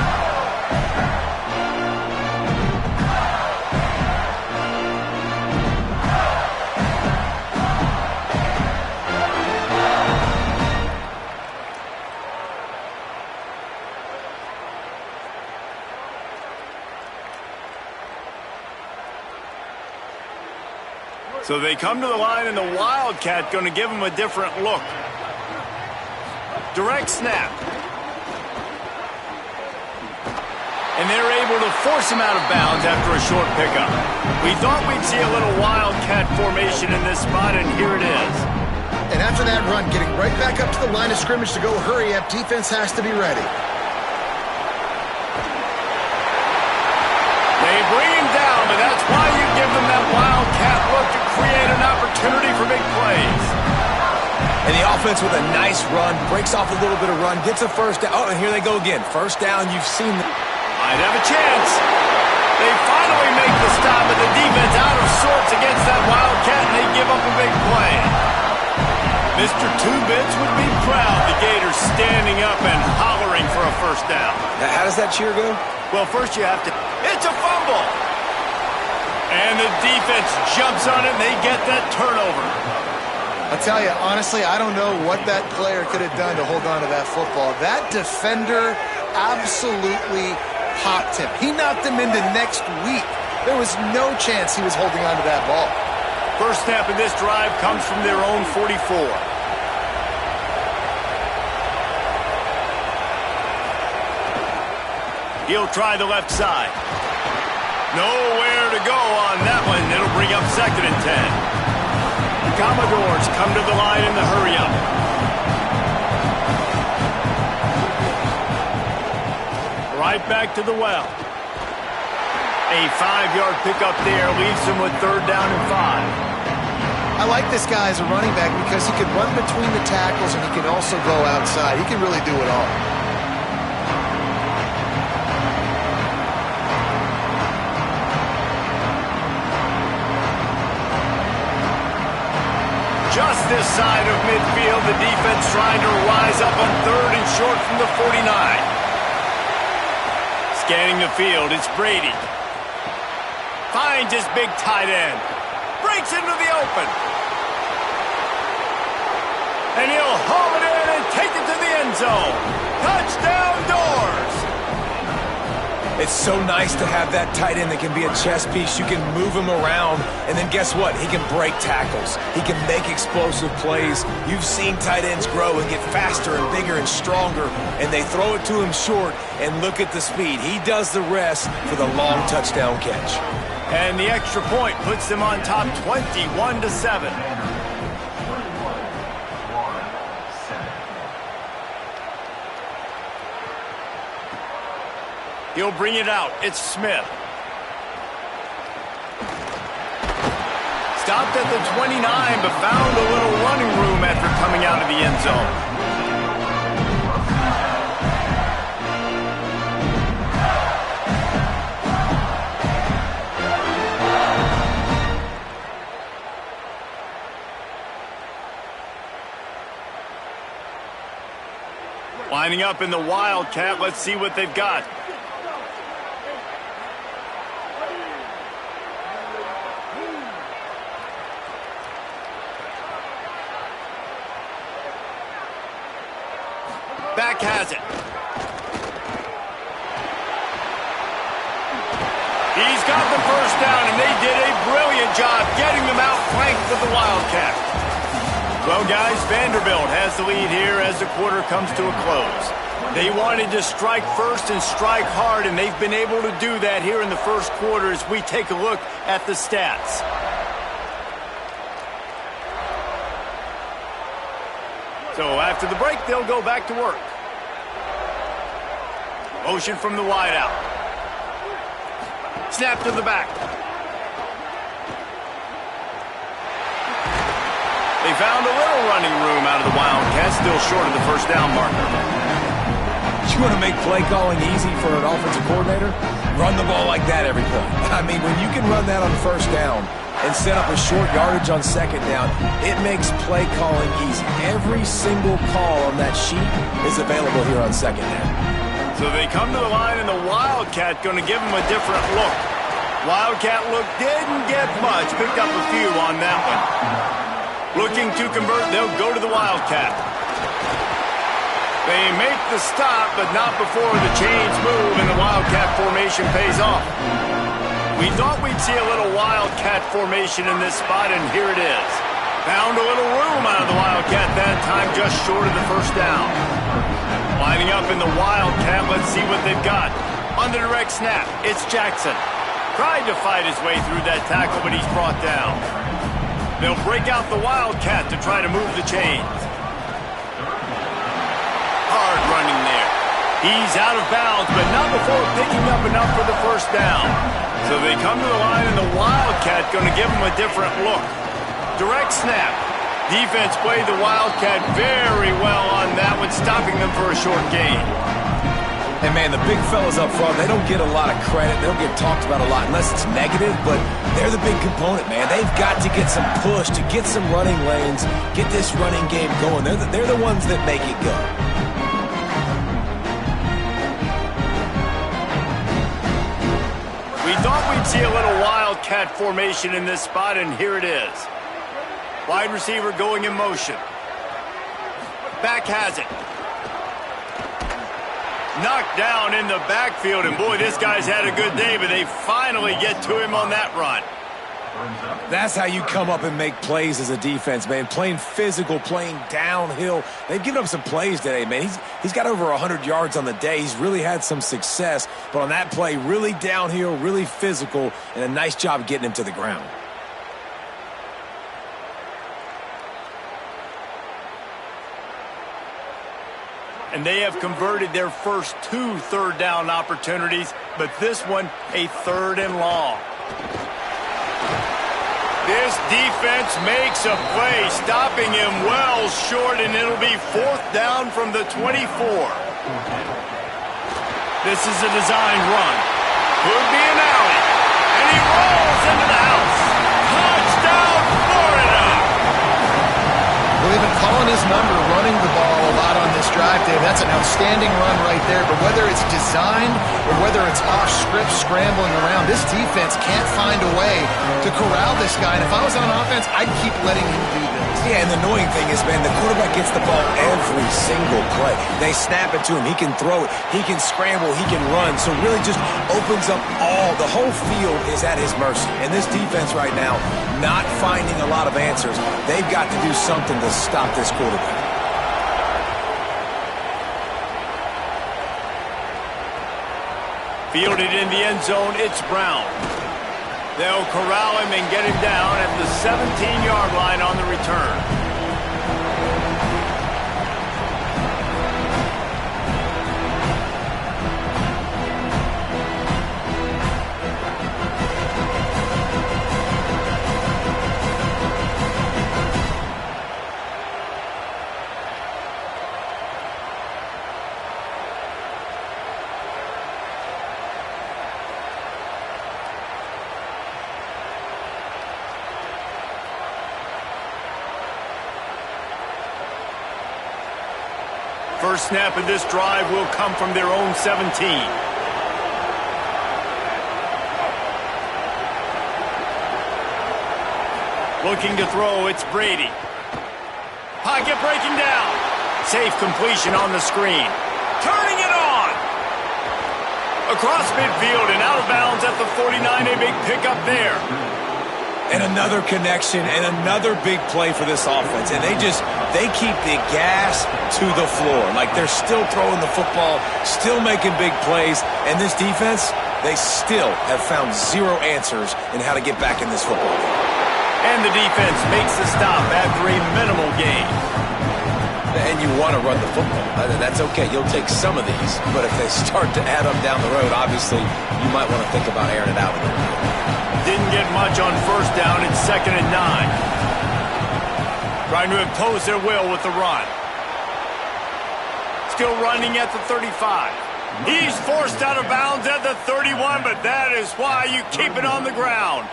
So they come to the line, and the Wildcat going to give them a different look. Direct snap. And they're able to force him out of bounds after a short pickup. We thought we'd see a little wildcat formation in this spot, and here it is. And after that run, getting right back up to the line of scrimmage to go hurry up, defense has to be ready. They bring him down, but that's why you give them that wildcat look to create an opportunity for big plays. And the offense with a nice run, breaks off a little bit of run, gets a first down. Oh, and here they go again. First down, you've seen them. Might have a chance. They finally make the stop, but the defense out of sorts against that Wildcat, and they give up a big play. Mr. Two Bits would be proud. The Gators standing up and hollering for a first down. How does that cheer go? Well, first you have to... It's a fumble! And the defense jumps on it, and they get that turnover. I'll tell you, honestly, I don't know what that player could have done to hold on to that football. That defender absolutely popped him. He knocked him into next week. There was no chance he was holding on to that ball. First snap of this drive comes from their own 44. He'll try the left side. Nowhere to go on that one. It'll bring up 2nd and 10. The Commodores come to the line in the hurry-up. Right back to the well. A 5-yard pickup there leaves them with 3rd down and 5. I like this guy as a running back because he can run between the tackles and he can also go outside. He can really do it all. Just this side of midfield, the defense trying to rise up on 3rd and short from the 49. Scanning the field, it's Brady. Finds his big tight end. Breaks into the open. And he'll haul it in and take it to the end zone. Touchdown Doors! It's so nice to have that tight end that can be a chess piece. You can move him around, and then guess what? He can break tackles. He can make explosive plays. You've seen tight ends grow and get faster and bigger and stronger, and they throw it to him short, and look at the speed. He does the rest for the long touchdown catch. And the extra point puts them on top 21-7. He'll bring it out. It's Smith. Stopped at the 29, but found a little running room after coming out of the end zone. Lining up in the Wildcat. Let's see what they've got. Back has it. He's got the first down, and they did a brilliant job getting them out flanked with the Wildcat. Well, guys, Vanderbilt has the lead here as the quarter comes to a close. They wanted to strike first and strike hard, and they've been able to do that here in the first quarter as we take a look at the stats. So after the break, they'll go back to work. Motion from the wideout. Snap to the back. They found a little running room out of the Wildcats, still short of the first down marker. You want to make play calling easy for an offensive coordinator? Run the ball like that every play. I mean, when you can run that on first down and set up a short yardage on second down, it makes play calling easy. Every single call on that sheet is available here on second down. So they come to the line, and the Wildcat going to give them a different look. Wildcat look didn't get much, picked up a few on that one. Looking to convert, they'll go to the Wildcat. They make the stop, but not before the chains move and the Wildcat formation pays off. We thought we'd see a little Wildcat formation in this spot, and here it is. Found a little room out of the Wildcat that time, just short of the first down. Lining up in the Wildcat, let's see what they've got. On the direct snap, it's Jackson. Tried to fight his way through that tackle, but he's brought down. They'll break out the Wildcat to try to move the chains. Hard running there. He's out of bounds, but not before picking up enough for the first down. So they come to the line, and the Wildcat going to give them a different look. Direct snap. Defense played the Wildcat very well on that one, stopping them for a short gain. And, man, the big fellas up front, they don't get a lot of credit. They don't get talked about a lot unless it's negative, but they're the big component, man. They've got to get some push, to get some running lanes, get this running game going. They're the ones that make it go. We thought we'd see a little Wildcat formation in this spot, and here it is. Wide receiver going in motion. Back has it. Knocked down in the backfield, and boy, this guy's had a good day, but they finally get to him on that run. That's how you come up and make plays as a defense, man. Playing physical, playing downhill. They've given up some plays today, man. He's got over 100 yards on the day. He's really had some success, but on that play, really downhill, really physical, and a nice job getting him to the ground. And they have converted their first 2 third-down opportunities, but this one a 3rd and long. This defense makes a play, stopping him well short, and it'll be 4th down from the 24. This is a designed run. Could be an alley. And he rolls into the house. Touchdown, Florida! Well, they've been calling his number, running the ball a lot on this drive, Dave. That's an outstanding run right there. But whether it's designed or whether it's off script, scrambling around, this defense can't find a way to corral this guy. And if I was on offense, I'd keep letting him do this. Yeah, and the annoying thing is, man, the quarterback gets the ball every single play. They snap it to him. He can throw it. He can scramble. He can run. So really just opens up the whole field is at his mercy. And this defense right now, not finding a lot of answers. They've got to do something to stop this quarterback. Fielded in the end zone, it's Brown. They'll corral him and get him down at the 17-yard line on the return. First snap of this drive will come from their own 17. Looking to throw, it's Brady. Pocket breaking down. Safe completion on the screen. Turning it on. Across midfield and out of bounds at the 49. A big pickup there. And another connection and another big play for this offense. And they keep the gas to the floor. Like they're still throwing the football, still making big plays. And this defense, they still have found zero answers in how to get back in this football game. And the defense makes the stop after a minimal gain. And you want to run the football. That's okay. You'll take some of these. But if they start to add up down the road, obviously, you might want to think about airing it out a little bit. Didn't get much on first down. It's 2nd and 9. Trying to impose their will with the run. Still running at the 35. He's forced out of bounds at the 31, but that is why you keep it on the ground.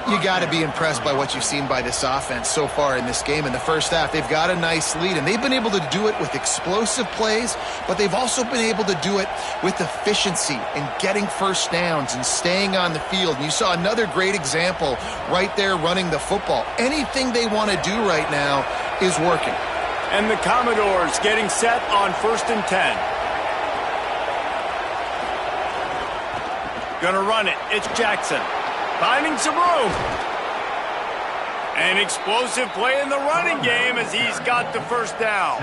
You got to be impressed by what you've seen by this offense so far in this game. In the first half, they've got a nice lead, and they've been able to do it with explosive plays, but they've also been able to do it with efficiency and getting first downs and staying on the field. And you saw another great example right there running the football. Anything they want to do right now is working. And the Commodores getting set on 1st and 10. Gonna run it. It's Jackson. Finding some room. An explosive play in the running game as he's got the first down.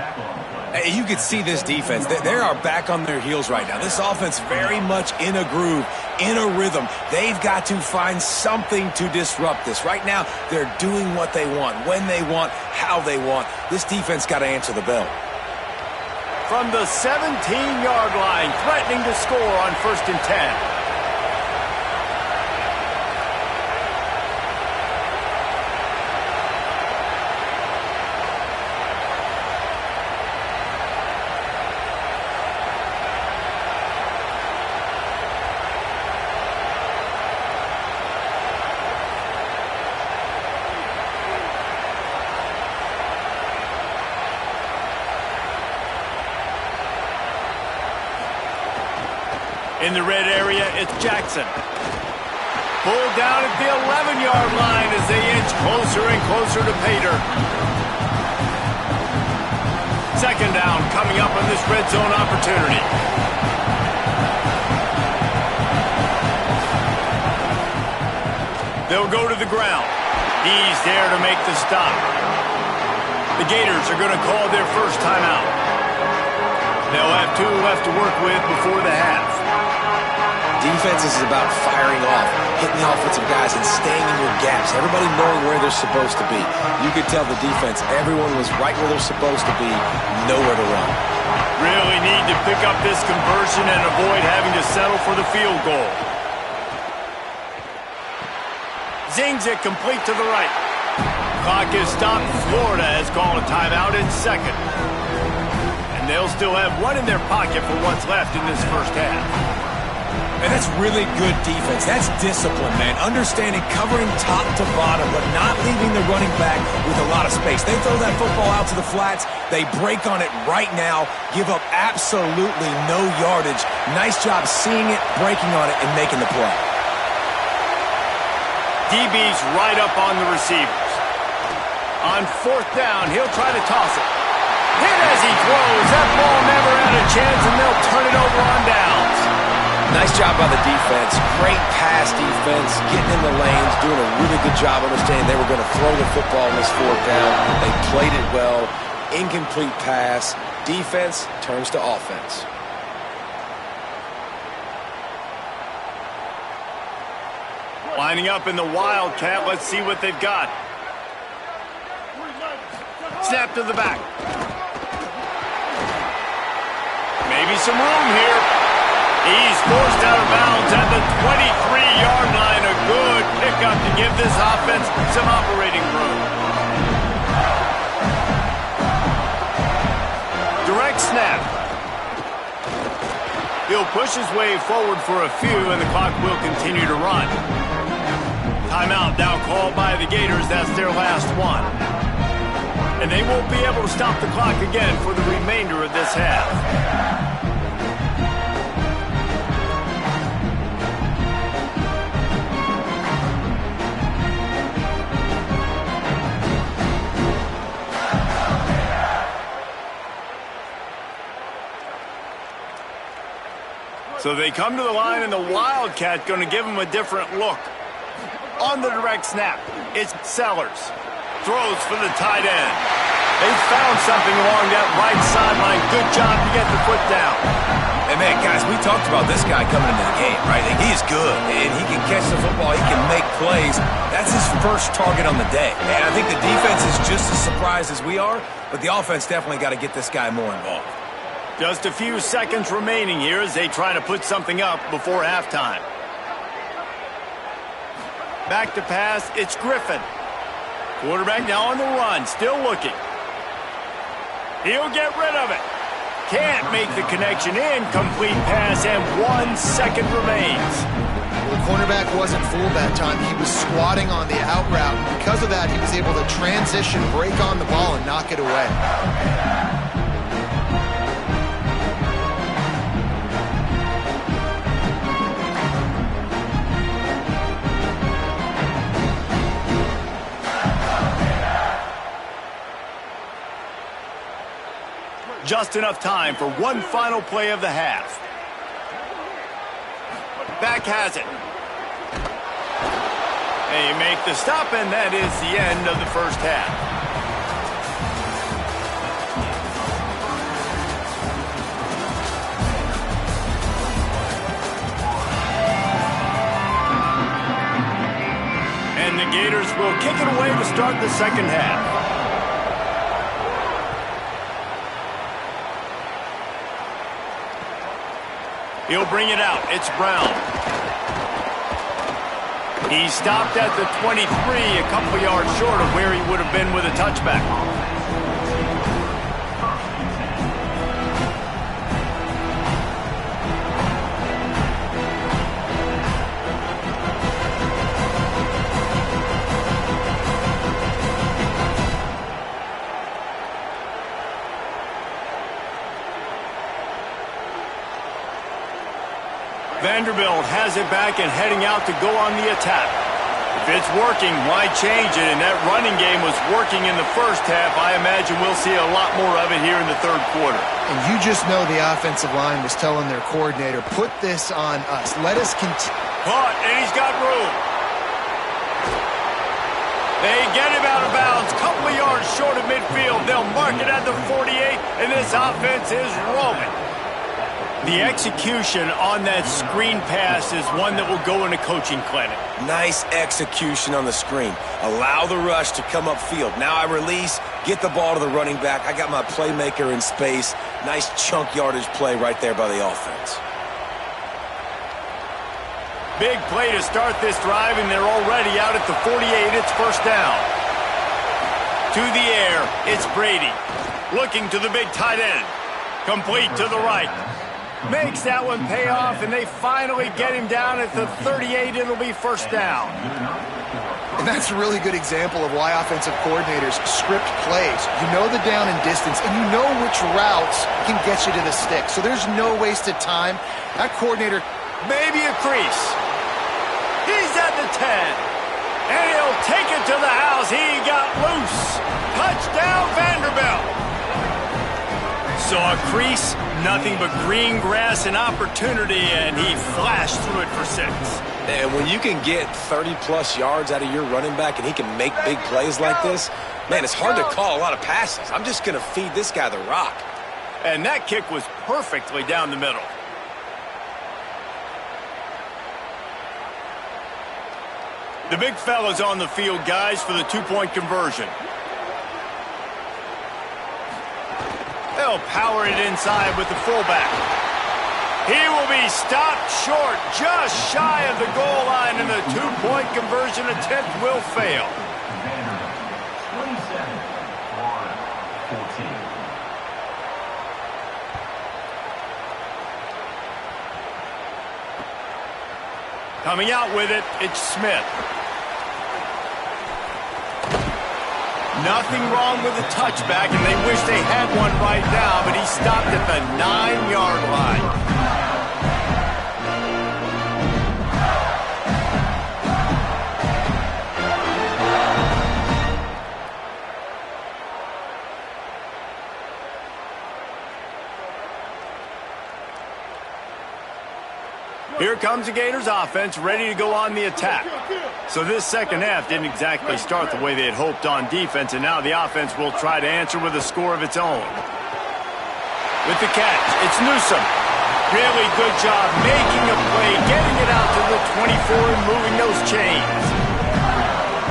Hey, you can see this defense. They are back on their heels right now. This offense very much in a groove, in a rhythm. They've got to find something to disrupt this. Right now, they're doing what they want, when they want, how they want. This defense got to answer the bell. From the 17-yard line, threatening to score on 1st and 10. In the red area, it's Jackson. Pulled down at the 11-yard line as they inch closer and closer to Pater. 2nd down coming up on this red zone opportunity. They'll go to the ground. He's there to make the stop. The Gators are going to call their first timeout. They'll have 2 left to work with before the half. Defense is about firing off, hitting the offensive guys, and staying in your gaps. Everybody knowing where they're supposed to be. You could tell the defense, everyone was right where they're supposed to be, nowhere to run. Really need to pick up this conversion and avoid having to settle for the field goal. Zings it complete to the right. Clock is stopped. Florida has called a timeout in second. And they'll still have one in their pocket for what's left in this first half. And that's really good defense. That's discipline, man. Understanding covering top to bottom, but not leaving the running back with a lot of space. They throw that football out to the flats. They break on it right now, give up absolutely no yardage. Nice job seeing it, breaking on it, and making the play. DB's right up on the receivers. On fourth down, he'll try to toss it. Hit as he throws. That ball never had a chance, and they'll turn it over on downs. Nice job by the defense. Great pass defense, getting in the lanes, doing a really good job understanding they were going to throw the football in this fourth down. They played it well. Incomplete pass. Defense turns to offense. Lining up in the Wildcat. Let's see what they've got. Snap to the back. Maybe some room here. He's forced out of bounds at the 23-yard line. A good pickup to give this offense some operating room. Direct snap. He'll push his way forward for a few, and the clock will continue to run. Timeout now called by the Gators. That's their last one. And they won't be able to stop the clock again for the remainder of this half. So they come to the line, and the Wildcat going to give them a different look. On the direct snap, it's Sellers. Throws for the tight end. They found something along that right sideline. Good job to get the foot down. And man, guys, we talked about this guy coming into the game, right? He is good, and he can catch the football. He can make plays. That's his first target on the day. And I think the defense is just as surprised as we are, but the offense definitely got to get this guy more involved. Just a few seconds remaining here as they try to put something up before halftime. Back to pass, it's Griffin. Quarterback now on the run, still looking. He'll get rid of it. Can't make the connection. Incomplete pass, and 1 second remains. Well, the cornerback wasn't fooled that time. He was squatting on the out route, and because of that, he was able to transition, break on the ball, and knock it away. Just enough time for one final play of the half. Back has it. They make the stop, and that is the end of the first half. And the Gators will kick it away to start the second half. He'll bring it out. It's Brown. He stopped at the 23, a couple yards short of where he would have been with a touchback. Vanderbilt has it back and heading out to go on the attack. If it's working, why change it? And that running game was working in the first half. I imagine we'll see a lot more of it here in the third quarter. And you just know the offensive line was telling their coordinator, put this on us. Let us continue. Caught, and he's got room. They get him out of bounds, couple of yards short of midfield. They'll mark it at the 48, and this offense is rolling. The execution on that screen pass is one that will go in a coaching clinic. Nice execution on the screen. Allow the rush to come upfield. Now I release, get the ball to the running back. I got my playmaker in space. Nice chunk yardage play right there by the offense. Big play to start this drive, and they're already out at the 48. It's first down. To the air, it's Brady. Looking to the big tight end. Complete to the right. Makes that one pay off, and they finally get him down at the 38. It'll be first down. And that's a really good example of why offensive coordinators script plays. You know the down and distance, and you know which routes can get you to the stick. So there's no wasted time. That coordinator... Maybe a crease. He's at the 10. And he'll take it to the house. He got loose. Touchdown, Vanderbilt. Saw a crease, nothing but green grass and opportunity, and he flashed through it for 6. And when you can get 30-plus yards out of your running back and he can make big plays like this, man, it's hard to call a lot of passes. I'm just going to feed this guy the rock. And that kick was perfectly down the middle. The big fella's on the field, guys, for the two-point conversion. They'll power it inside with the fullback. He will be stopped short, just shy of the goal line, and the two-point conversion attempt will fail. 27-14. Coming out with it, it's Smith. Nothing wrong with the touchback, and they wish they had one right now, but he stopped at the 9-yard line. Here comes the Gators offense, ready to go on the attack. So this second half didn't exactly start the way they had hoped on defense, and now the offense will try to answer with a score of its own. With the catch, it's Newsome. Really good job making a play, getting it out to the 24 and moving those chains.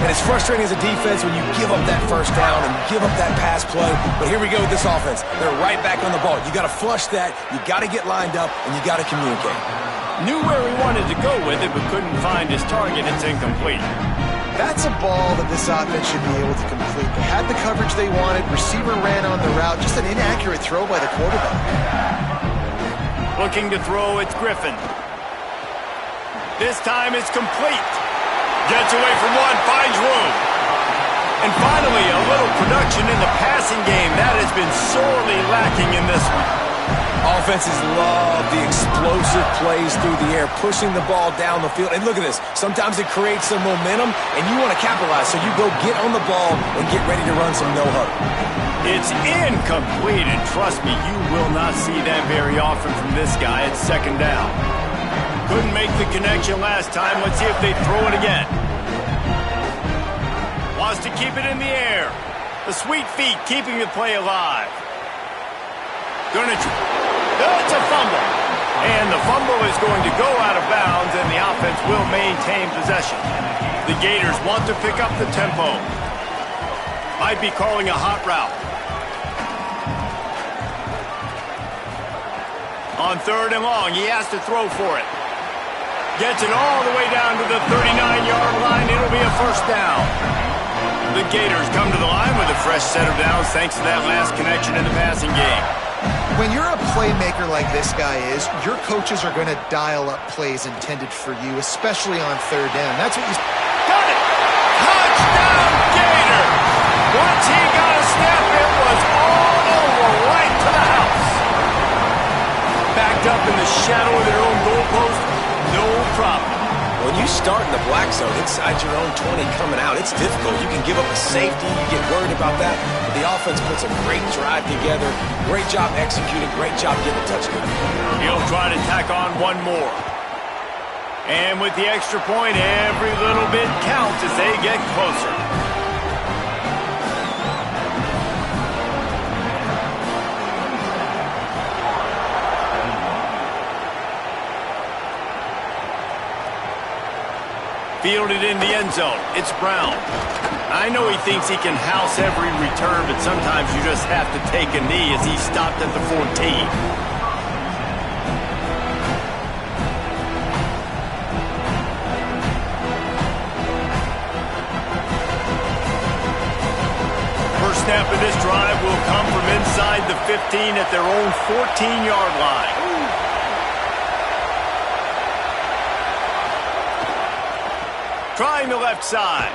And it's frustrating as a defense when you give up that first down and give up that pass play. But here we go with this offense. They're right back on the ball. You got to flush that, you got to get lined up, and you got to communicate. Knew where he wanted to go with it, but couldn't find his target. It's incomplete. That's a ball that this offense should be able to complete. They had the coverage they wanted. Receiver ran on the route. Just an inaccurate throw by the quarterback. Looking to throw, it's Griffin. This time it's complete. Gets away from one, finds room. And finally, a little production in the passing game. That has been sorely lacking in this one. Offenses love the explosive plays through the air, pushing the ball down the field. And look at this. Sometimes it creates some momentum, and you want to capitalize. So you go get on the ball and get ready to run some no-huddle. It's incomplete, and trust me, you will not see that very often from this guy. It's second down. Couldn't make the connection last time. Let's see if they throw it again. Wants to keep it in the air. The sweet feet keeping the play alive. It's a fumble. And the fumble is going to go out of bounds, and the offense will maintain possession. The Gators want to pick up the tempo. Might be calling a hot route. On 3rd and long, he has to throw for it. Gets it all the way down to the 39-yard line. It'll be a first down. The Gators come to the line with a fresh set of downs thanks to that last connection in the passing game. When you're a playmaker like this guy is, your coaches are going to dial up plays intended for you, especially on 3rd down. That's what you... Got it! Touchdown, Gator! Once he got a step, it was all over, right to the house. Backed up in the shadow of their own goalpost, no problem. When you start in the black zone inside your own 20 coming out, it's difficult. You can give up a safety, you get worried about that. But the offense puts a great drive together. Great job executing, great job getting a touchdown. He'll try to tack on one more. And with the extra point, every little bit counts as they get closer. Fielded in the end zone. It's Brown. I know he thinks he can house every return, but sometimes you just have to take a knee as he stopped at the 14. inside the 15 at their own 14-yard line. Trying the left side.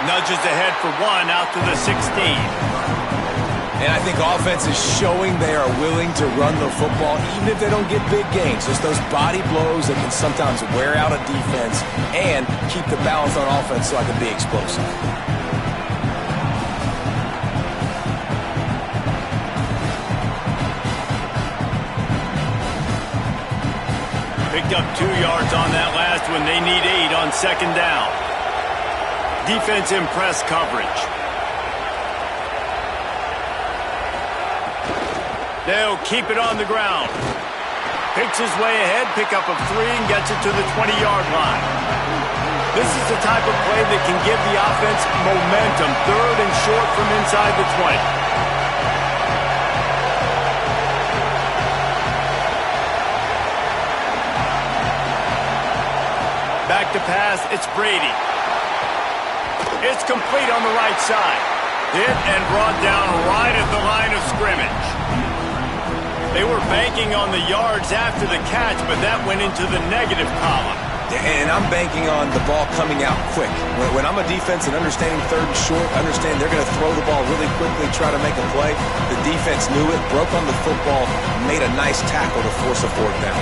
Nudges ahead for one out to the 16. And I think offense is showing they are willing to run the football, even if they don't get big gains. Just those body blows that can sometimes wear out a defense and keep the balance on offense so I can be explosive. Picked up 2 yards on that last one. They need 8 on second down. Defense in press coverage. They'll keep it on the ground. Picks his way ahead, pick up of 3, and gets it to the 20-yard line. This is the type of play that can give the offense momentum. 3rd and short from inside the 20. Back to pass, it's Brady. It's complete on the right side. Hit and brought down right at the line of scrimmage. They were banking on the yards after the catch, but that went into the negative column. And I'm banking on the ball coming out quick. When I'm a defense and understanding 3rd and short, understand they're going to throw the ball really quickly, try to make a play. The defense knew it, broke on the football, made a nice tackle to force a 4th down.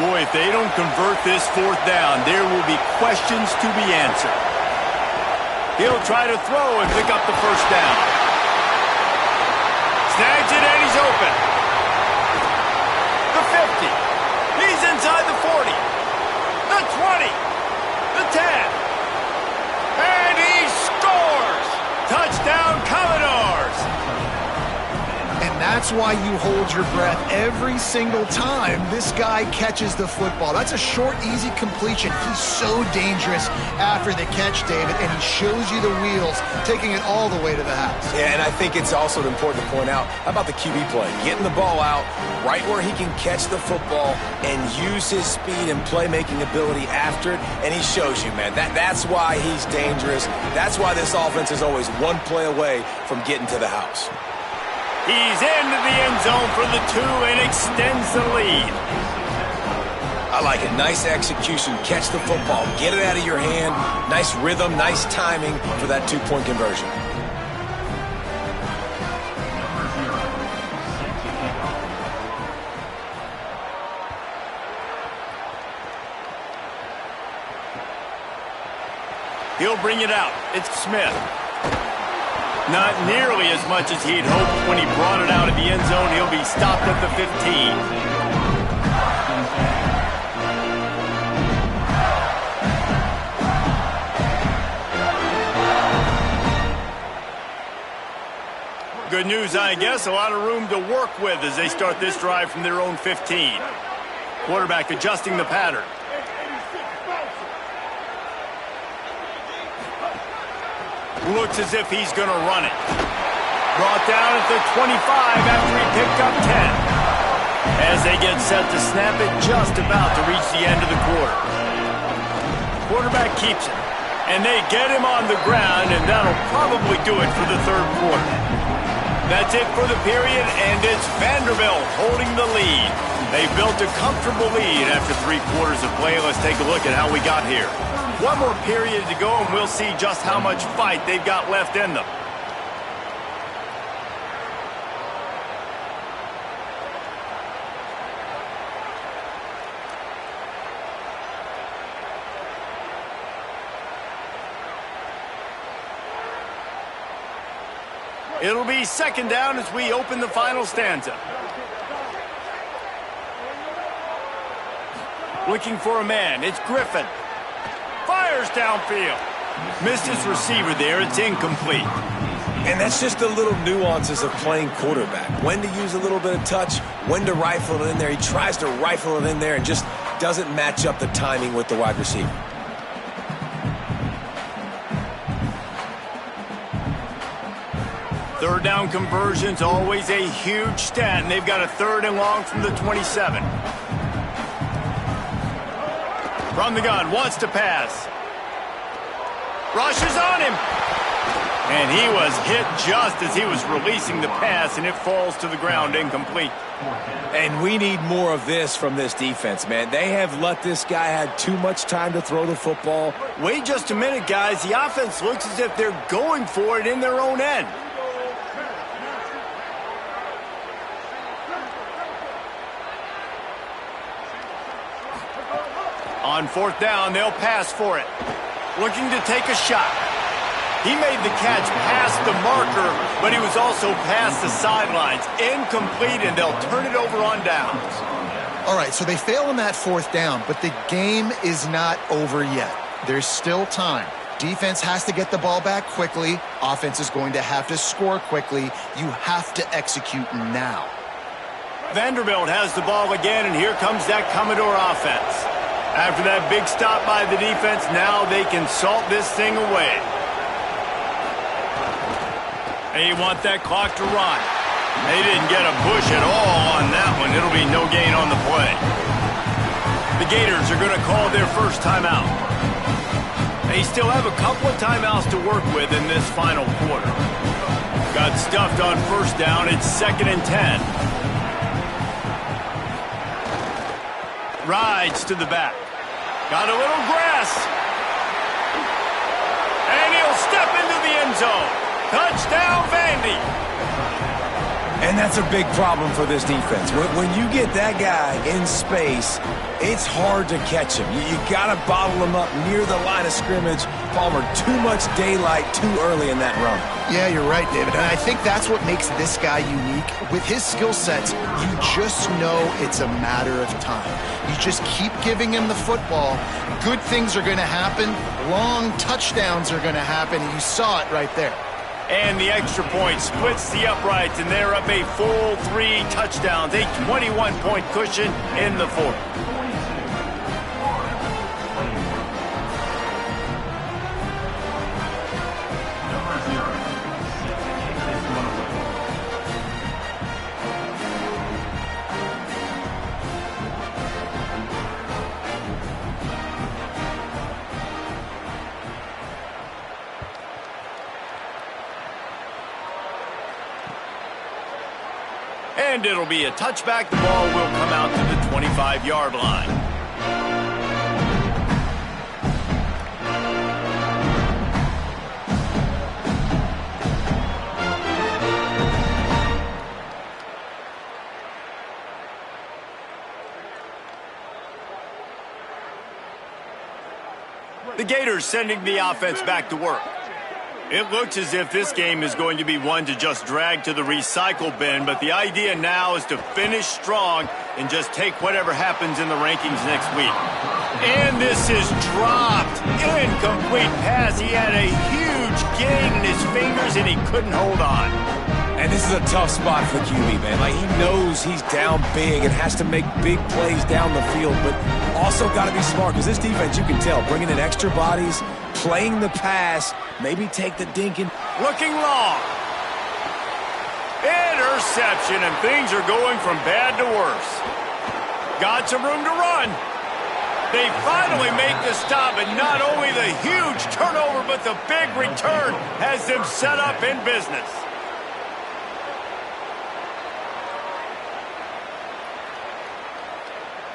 Boy, if they don't convert this 4th down, there will be questions to be answered. He'll try to throw and pick up the 1st down. Snags it and he's open. The 50. He's inside the 40. The 20. The 10. And he scores! Touchdown Commodores! And that's why you hold your breath every single time this guy catches the football. That's a short, easy completion. He's so dangerous after the catch, David, and he shows you the wheels, taking it all the way to the house. Yeah, and I think it's also important to point out, how about the QB play? Getting the ball out right where he can catch the football and use his speed and playmaking ability after it, and he shows you, man. That's why he's dangerous. That's why this offense is always one play away from getting to the house. He's into the end zone for the 2 and extends the lead. I like it. Nice execution. Catch the football. Get it out of your hand. Nice rhythm, nice timing for that 2-point conversion. He'll bring it out. It's Smith. Not nearly as much as he'd hoped when he brought it out of the end zone. He'll be stopped at the 15. Good news, I guess. A lot of room to work with as they start this drive from their own 15. Quarterback adjusting the pattern. Looks as if he's going to run it. Brought down at the 25 after he picked up 10. As they get set to snap it, just about to reach the end of the quarter. Quarterback keeps it. And they get him on the ground, and that'll probably do it for the 3rd quarter. That's it for the period, and it's Vanderbilt holding the lead. They built a comfortable lead after 3 quarters of play. Let's take a look at how we got here. One more period to go, and we'll see just how much fight they've got left in them. It'll be 2nd down as we open the final stanza. Looking for a man. It's Griffin. Fires downfield. Missed his receiver there. It's incomplete. And that's just the little nuances of playing quarterback. When to use a little bit of touch, when to rifle it in there. He tries to rifle it in there and just doesn't match up the timing with the wide receiver. Third down conversions, always a huge stat, and they've got a 3rd and long from the 27. From the gun, wants to pass. Rushes on him. And he was hit just as he was releasing the pass, and it falls to the ground incomplete. And we need more of this from this defense, man. They have let this guy have too much time to throw the football. Wait just a minute, guys. The offense looks as if they're going for it in their own end. On fourth down, they'll pass for it. Looking to take a shot. He made the catch past the marker, but he was also past the sidelines. Incomplete, and they'll turn it over on downs. All right, so they fail on that fourth down, but the game is not over yet. There's still time. Defense has to get the ball back quickly. Offense is going to have to score quickly. You have to execute now. Vanderbilt has the ball again, and here comes that Commodore offense. After that big stop by the defense, now they can salt this thing away. They want that clock to run. They didn't get a push at all on that one. It'll be no gain on the play. The Gators are going to call their first timeout. They still have a couple of timeouts to work with in this final quarter. Got stuffed on first down. It's 2nd and 10. Rides to the back. Got a little grass. And he'll step into the end zone. Touchdown, Vandy. And that's a big problem for this defense. When you get that guy in space, it's hard to catch him. You got to bottle him up near the line of scrimmage. Palmer, too much daylight too early in that run. Yeah, you're right, David. And I think that's what makes this guy unique. With his skill sets, you just know it's a matter of time. You just keep giving him the football. Good things are going to happen. Long touchdowns are going to happen. And you saw it right there. And the extra point splits the uprights, and they're up a full 3 touchdowns, a 21-point cushion in the fourth. And it'll be a touchback. The ball will come out to the 25-yard line. The Gators sending the offense back to work. It looks as if this game is going to be one to just drag to the recycle bin, but the idea now is to finish strong and just take whatever happens in the rankings next week. And this is dropped. Incomplete pass. He had a huge gain in his fingers, and he couldn't hold on. And this is a tough spot for QB, man. Like, he knows he's down big and has to make big plays down the field, but also got to be smart because this defense, you can tell, bringing in extra bodies, playing the pass, maybe take the dink and looking long. Interception, and things are going from bad to worse. Got some room to run. They finally make the stop, and not only the huge turnover, but the big return has them set up in business.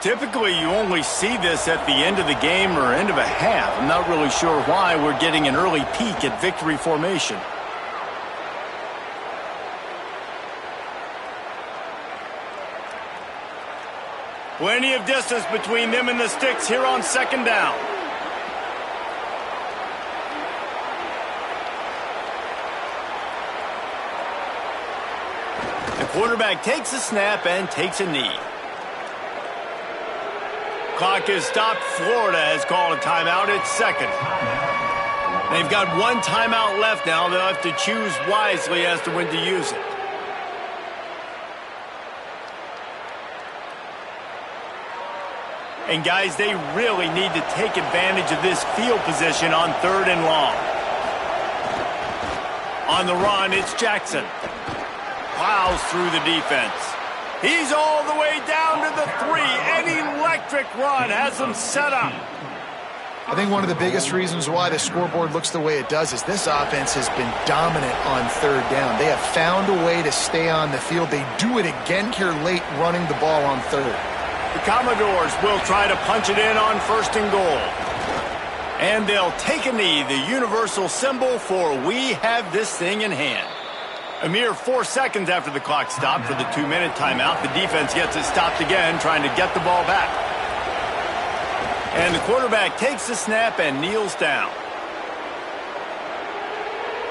Typically, you only see this at the end of the game or end of a half. I'm not really sure why we're getting an early peek at victory formation. Plenty of distance between them and the sticks here on 2nd down. The quarterback takes a snap and takes a knee. Clock is stopped. Florida has called a timeout. It's 2nd. They've got 1 timeout left now. They'll have to choose wisely as to when to use it. And guys, they really need to take advantage of this field position on 3rd and long. On the run, it's Jackson. Plows through the defense. He's all the way down to the 3. An electric run has them set up. I think one of the biggest reasons why the scoreboard looks the way it does is this offense has been dominant on third down. They have found a way to stay on the field. They do it again here late, running the ball on third. The Commodores will try to punch it in on 1st and goal. And they'll take a knee, the universal symbol for we have this thing in hand. A mere 4 seconds after the clock stopped for the 2-minute timeout, the defense gets it stopped again, trying to get the ball back. And the quarterback takes the snap and kneels down.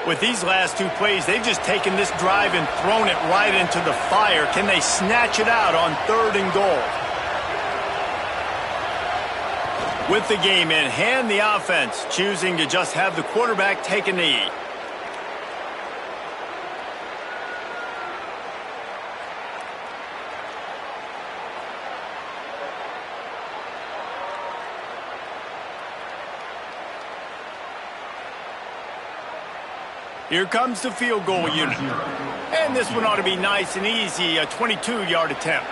With these last 2 plays, they've just taken this drive and thrown it right into the fire. Can they snatch it out on 3rd and goal? With the game in hand, the offense choosing to just have the quarterback take a knee. Here comes the field goal unit. And this one ought to be nice and easy, a 22-yard attempt.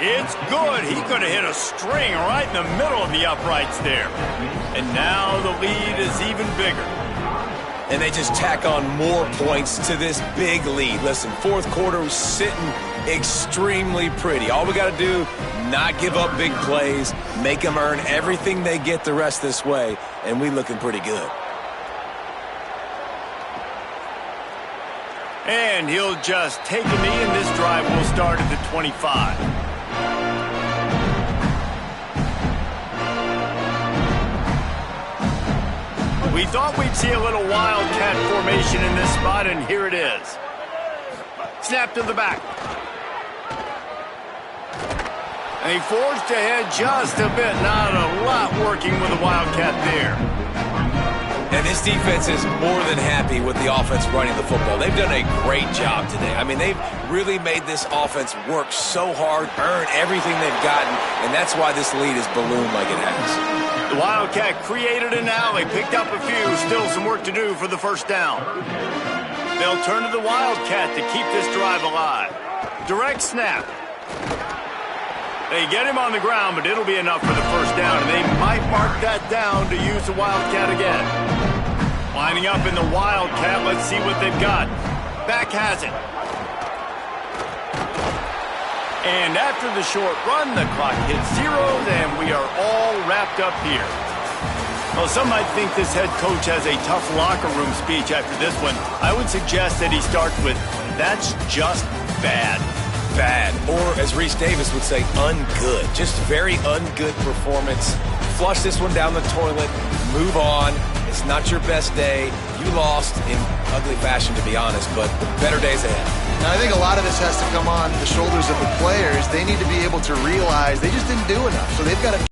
It's good. He could have hit a string right in the middle of the uprights there. And now the lead is even bigger. And they just tack on more points to this big lead. Listen, 4th quarter was sitting extremely pretty. All we got to do, not give up big plays, make them earn everything they get the rest this way, and we looking pretty good. And he'll just take a knee, and this drive will start at the 25. We thought we'd see a little wildcat formation in this spot, and here it is. Snap to the back. And he forged ahead just a bit. Not a lot working with the wildcat there. And this defense is more than happy with the offense running the football. They've done a great job today. I mean, they've really made this offense work so hard, earn everything they've gotten, and that's why this lead is ballooned like it has. The Wildcat created an alley, picked up a few, still some work to do for the 1st down. They'll turn to the Wildcat to keep this drive alive. Direct snap. They get him on the ground, but it'll be enough for the 1st down, and they might mark that down to use the Wildcat again. Lining up in the Wildcat, let's see what they've got. Back has it. And after the short run, the clock hits zeros, and we are all wrapped up here. Well, some might think this head coach has a tough locker room speech after this one. I would suggest that he starts with, that's just bad. Bad, or as Reese Davis would say, ungood. Just very ungood performance. Flush this one down the toilet, move on. It's not your best day. You lost in ugly fashion, to be honest, but better days ahead. Now, I think a lot of this has to come on the shoulders of the players. They need to be able to realize they just didn't do enough. So they've got to